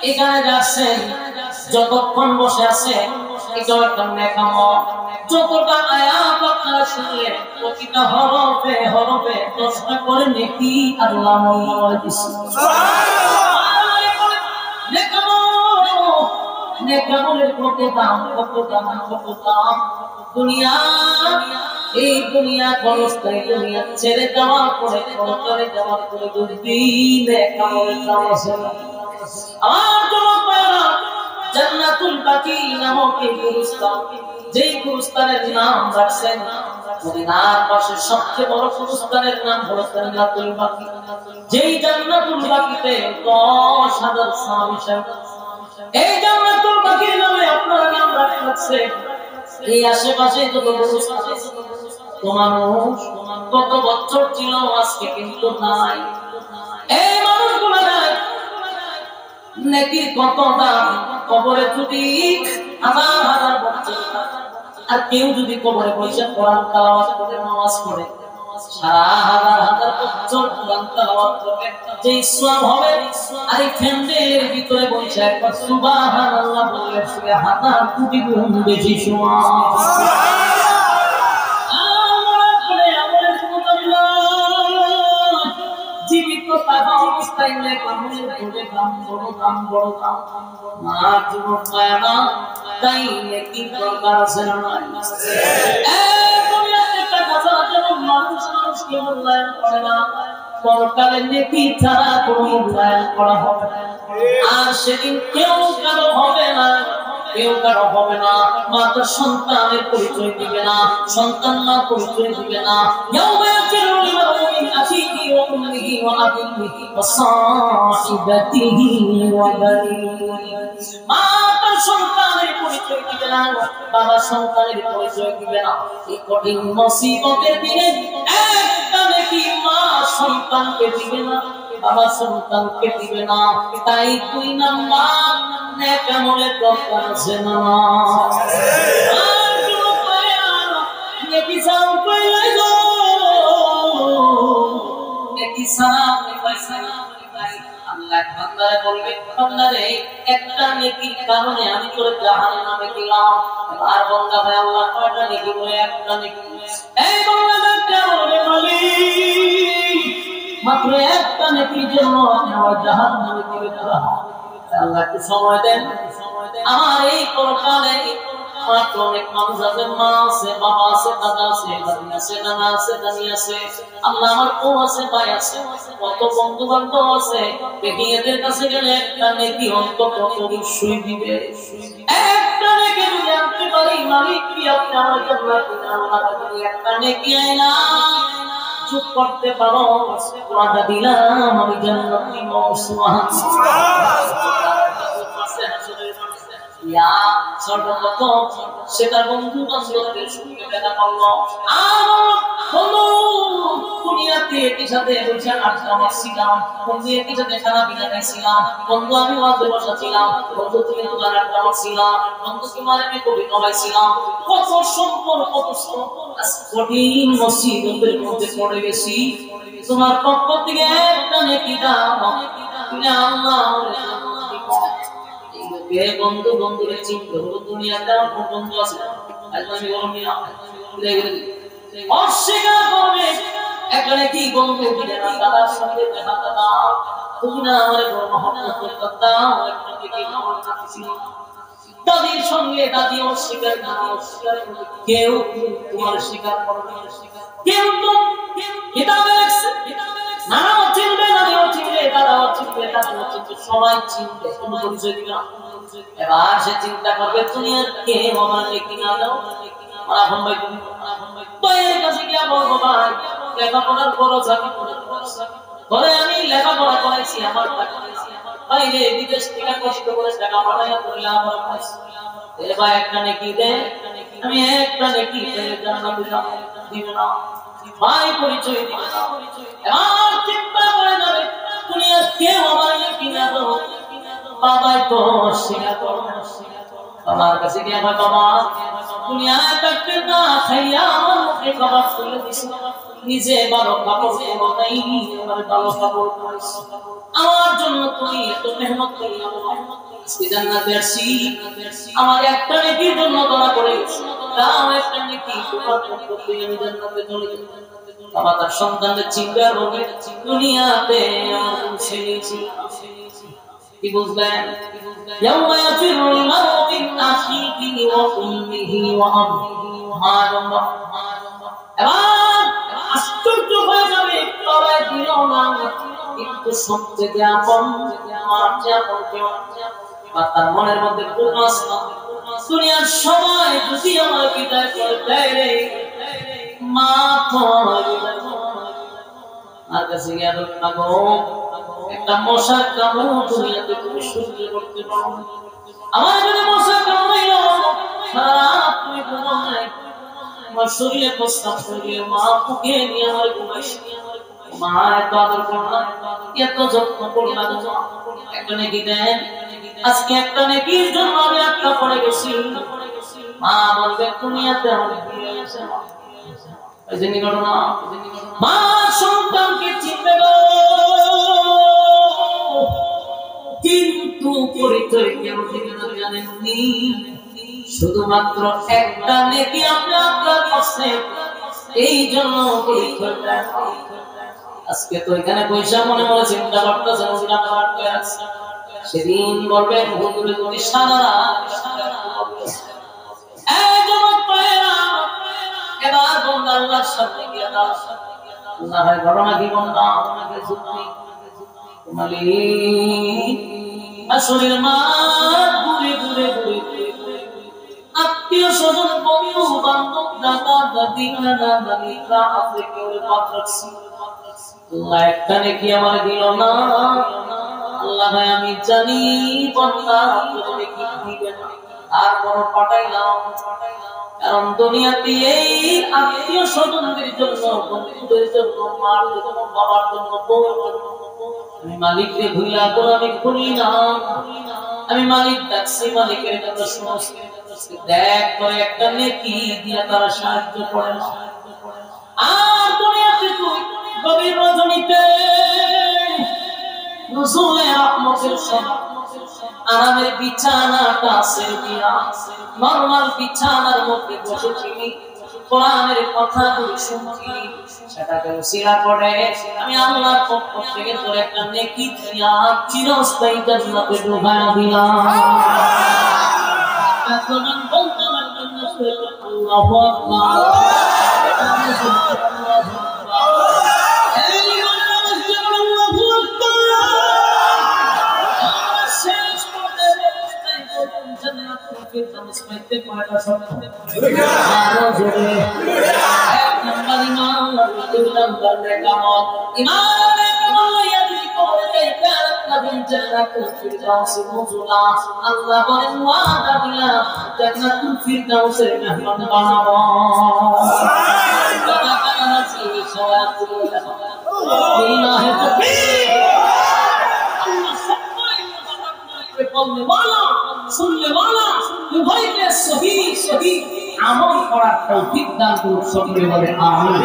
এখানে যাচ্ছে যতক্ষণ বসে আছে এটা একটা নেকামল যতটা আয়াত আপনারা শুনলেন প্রতিটা হরফে হরফে প্রশ্ন করে নেকি আল্লাহ মওলা দিছে সুবহানাল্লাহ নেকামলের কত দাম দুনিয়া এই দুনিয়া খরচটাই দুনিয়া ছেড়ে যাওয়ার পরে পরকালে যাওয়ার পরে যদি নেকামলের দাম আছে আমার যুবক ভাইরা জান্নাতুল বাকি নামক এই পুরস্কার যেই পুরস্কারের নাম রাখছেন মদিনার পাশে সবচেয়ে বড় পুরস্কারের নাম হলো জান্নাতুল বাকি যেই জান্নাতুল বাকিতে 10,000 সাহাবী এই জান্নাতুল বাকির নামে আপনারা নাম রাখছেন এই আশেপাশে যত পুরস্কার তো মানুষ কত বছর ছিল আজকে কিন্তু নাই এই মানুষগুলো নাই নেকির কত দাম কবরে যদি হাজার বছর আর কেউ যদি কবরে বসে কোরআন তেলাওয়াত করে নামাজ পড়ে সারা হাজার বছর কোরআন তেলাওয়াত করবে যে সওয়াব হবে আর এই ফ্যান্ডের ভিতরে বসে একবার সুবহানাল্লাহ বললে সে হাজার কোটি গুণ বেশি সওয়াব জীবিত থাকা অবস্থায় নেকামলের বড় দাম মা যুবক মায়া তাই নেকি দরকার আছে না এই দুনিয়াতে টাকা ছাড়া যেমন মানুষকে মূল্যায়ন করে না পরকালে নেকি ছাড়া কোনো মূল্যায়ন করা হবে না আর সেদিন কেউ কারো হবে না মাতা সন্তানের পরিচয় দিবে না সন্তান মা পরিচয় দিবে না ইয়াউমা ইয়াফিরুল মার'উ মিন আখিহি ওয়া উম্মিহি ওয়া আবিহি ওয়া সাহিবাতিহি ওয়া বানিহি মাতা সন্তানের পরিচয় দিবে না বাবা সন্তানের পরিচয় দিবে না এই কঠিন মুসিবতের দিনে একটা নেকি মা সন্তানকে দিবে না বাবা সন্তানকে দিবে না তাই দুই নাম্বার নেকামলের দরকার আছে না আর যুবক ভাইরা নেকি চাও কইলে গো নেকি সারা পয়সা আল্লাহ বান্দারে বলবে বান্দারে একটা নেকির কারণে আমি তোর জাহান্নামে দিলাম আর বান্দা ভাই আল্লাহ কয়টা নেকি বলে একটা নেকি এই বান্দাটা বলে মালিক মাত্র একটা নেকির জন্য আপনি আমার জাহান্নামে দিবেন না আল্লাহ একটু সময় দেন আমার এই পরকালে মাত্র অনেক মানুষ আছে মা আছে বাবা আছে দাদা আছে দাদি আছে নানা আছে দানি আছে আল্লাহ আমার বউ আছে ভাই আছে কত বন্ধু বান্ধব আছে এদের কাছে গেলে একটা নেকি অন্তত অবশ্যই দিবে একটা নেকি যদি আনতে পারি মালিক কি আপনি আমার জান্নাতে আল্লাহ যদি একটা নেকি আইনা চুপ করতে পারো ওয়াদা দিলাম আমি জান্নাত দিব সুবহানাল্লাহ ইয়া সর্বপ্রথম সেটা বন্ধু বান্ধবদের সঙ্গে দেখা করলো আর বন্ধু দুনিয়াতে একই সাথে বসে আড্ডা মারছিলাম বন্ধু একই সাথে খানা পিনা খাইছিলাম বন্ধু আমি ওয়াজে বসাছিলাম বন্ধু তুমি তোমার আড্ডা মারছিলাম বন্ধু তোমার আমি কবি কমাইছিলাম কত সম্পর্ক কত কঠিন মুসিবতের মধ্যে পড়ে গেছি তোমার পক্ষ থেকে একটা নেকি দাও তুমি আল্লাহ কে বন্ধু বন্ধুরে চিনতে হলো দুনিয়াতে আমার বন্ধু আছে আজকে আমি অস্বীকার করবে এখানে কি বন্ধু দিলে না দাদার সঙ্গে দেখা দাদা তুমি না আমার বড় মহব্বত করতে একটা দিকে আমার কাছে ছিল দাদির সঙ্গে দাদি অস্বীকার কেউ তোমার স্বীকার করবে কেউ তো কিতাবে লেখছে নানাও চিনবে নানিও চিনবে দাদাও চিনবে দাদিও চিনবে সবাই চিনবে কোনো পরিচয় দিবে না এবার সে চিন্তা করবে দুনিয়ার কে আমার নেকি না দাও মারাফন ভাই তুমি ভাইয়ের কাছে গিয়া বলবো ভাই লেখাপড়ার বড় চাকরি করে আমি লেখাপড়া করাইছি আমার টাকা বাইরে বিদেশ থেকে কষ্ট করে টাকা পাঠাইয়া করলে আমার পাইছি এবার একটা নেকি দে আমি একটা নেকি জান্নাত দিবে না ভাই পরিচয় দিবে আর চিন্তা করে যাবে দুনিয়া কেউ আমার কিনা তো বাবাই তো শিখা তো আমার কাছে গিয়ে আমার বাবা দুনিয়ায় থাকতে না খাইয়া আমার মুখে খাবার তুলে দিছে নিজে ভালো কাপড় নাই আমার ভালো কাপড় আমার জন্য তুমি এত মেহনত করলাম আজকে জান্নাতে আসি আমার একটা নেকির জন্য দোয়া করে দাও একটা নেকি তোমার করতে আমি জান্নাতে চলে যাব আমার তার সন্তানদের চিন্তা রোগে দুনিয়াতে আমার ছেলেছি কি বুঝলেন يوم يفر المرء من أخيه وأمه وأبيه এবার আশ্চর্য হয়ে যাবে তবে দিল না কিন্তু সবথেকে আপন আমার আপন কেউ তার মনের মধ্যে প্রশ্ন দুনিয়ার সবাই যদি আমার বিদায় করে দেয় রে মা তো আর কাছে গিয়ে মাগো একটা মশার কামড় দুনিয়াতে তুমি সহ্য করতে পারো আমার যদি মশার কামড়াইল সারা তুমি ঘুমাই আমার শরীরে প্রস্তাব করিয়ে মা বুকে নিয়ে আমার ঘুমাইস মা এত আদর করলাম এত যত্ন করলাম একটা নেকি দেন আজকে একটা নেকির জন্য আমি একটা পড়ে গেছি মা বলবে দুনিয়াতে আমার ফিরে এসে এই যে ঘটনা মা সন্তানকে চিনবে কিন্তু পরিচয় কেউ জানেননি শুধুমাত্র একটা নেকি আপনি আপনার কাছে এই জন্য পরিচয়টা আজকে তো এখানে পয়সা মনে মনে চিন্তা করতেছেন সেদিন বলবেন হুজুরে যদি সারা এবার বন্ধ আল্লাহর সামনে গিয়ে দাও আল্লাহর ঘটনা কি বন্ধ আমাকে যুক্তি মালিক আসলের মা ঘুরে ঘুরে ঘুরে আত্মীয় স্বজন বন্ধু বান্ধব দাদা দাদি নানা নানিরা আছে কেউ পাত রাখছি আল্লাহ একটা নেকি আমার দিল না আল্লাহ আমি জানি বান্দা আপনি কি দিবেন আর বড় পাঠাইলাম কারণ দুনিয়াতে এই আত্মীয় স্বজনদের জন্য বন্ধুদের জন্য মার জন্য বাবার জন্য বউয়ের জন্য আমি মালিককে ভুলা গোলামি করি না আমি মালিক ডাকছি মালিকের কথা শুনছি দেখ করে একটা নেকি দিয়া তারা সাহায্য করে না আর দুনিয়াতে তুই গভীর রজনীতে নজরুলের রহমতের সময় আরামের বিছানাটা ছেড়ে দিয়া নরমাল বিছানার মধ্যে বসেছিলি কোরআনের কথাগুলি শুনছি সেটাকে উসিলা করে আমি আল্লাহর পক্ষ থেকে তোর একটা নেকি দিয়া চিরস্থায়ী জান্নাতে ঢুকায়া দিলাম এখন বলতে লাগলেন আল্লাহু আকবার আল্লাহ বলেন ওয়াদা দিলাম জান্নাতুল ফিরদাউসের মেহমান বানাবো सुनने वाला उभय के सही सही আমল করার তৌফিক দান করুন সকলে বলে আমিন।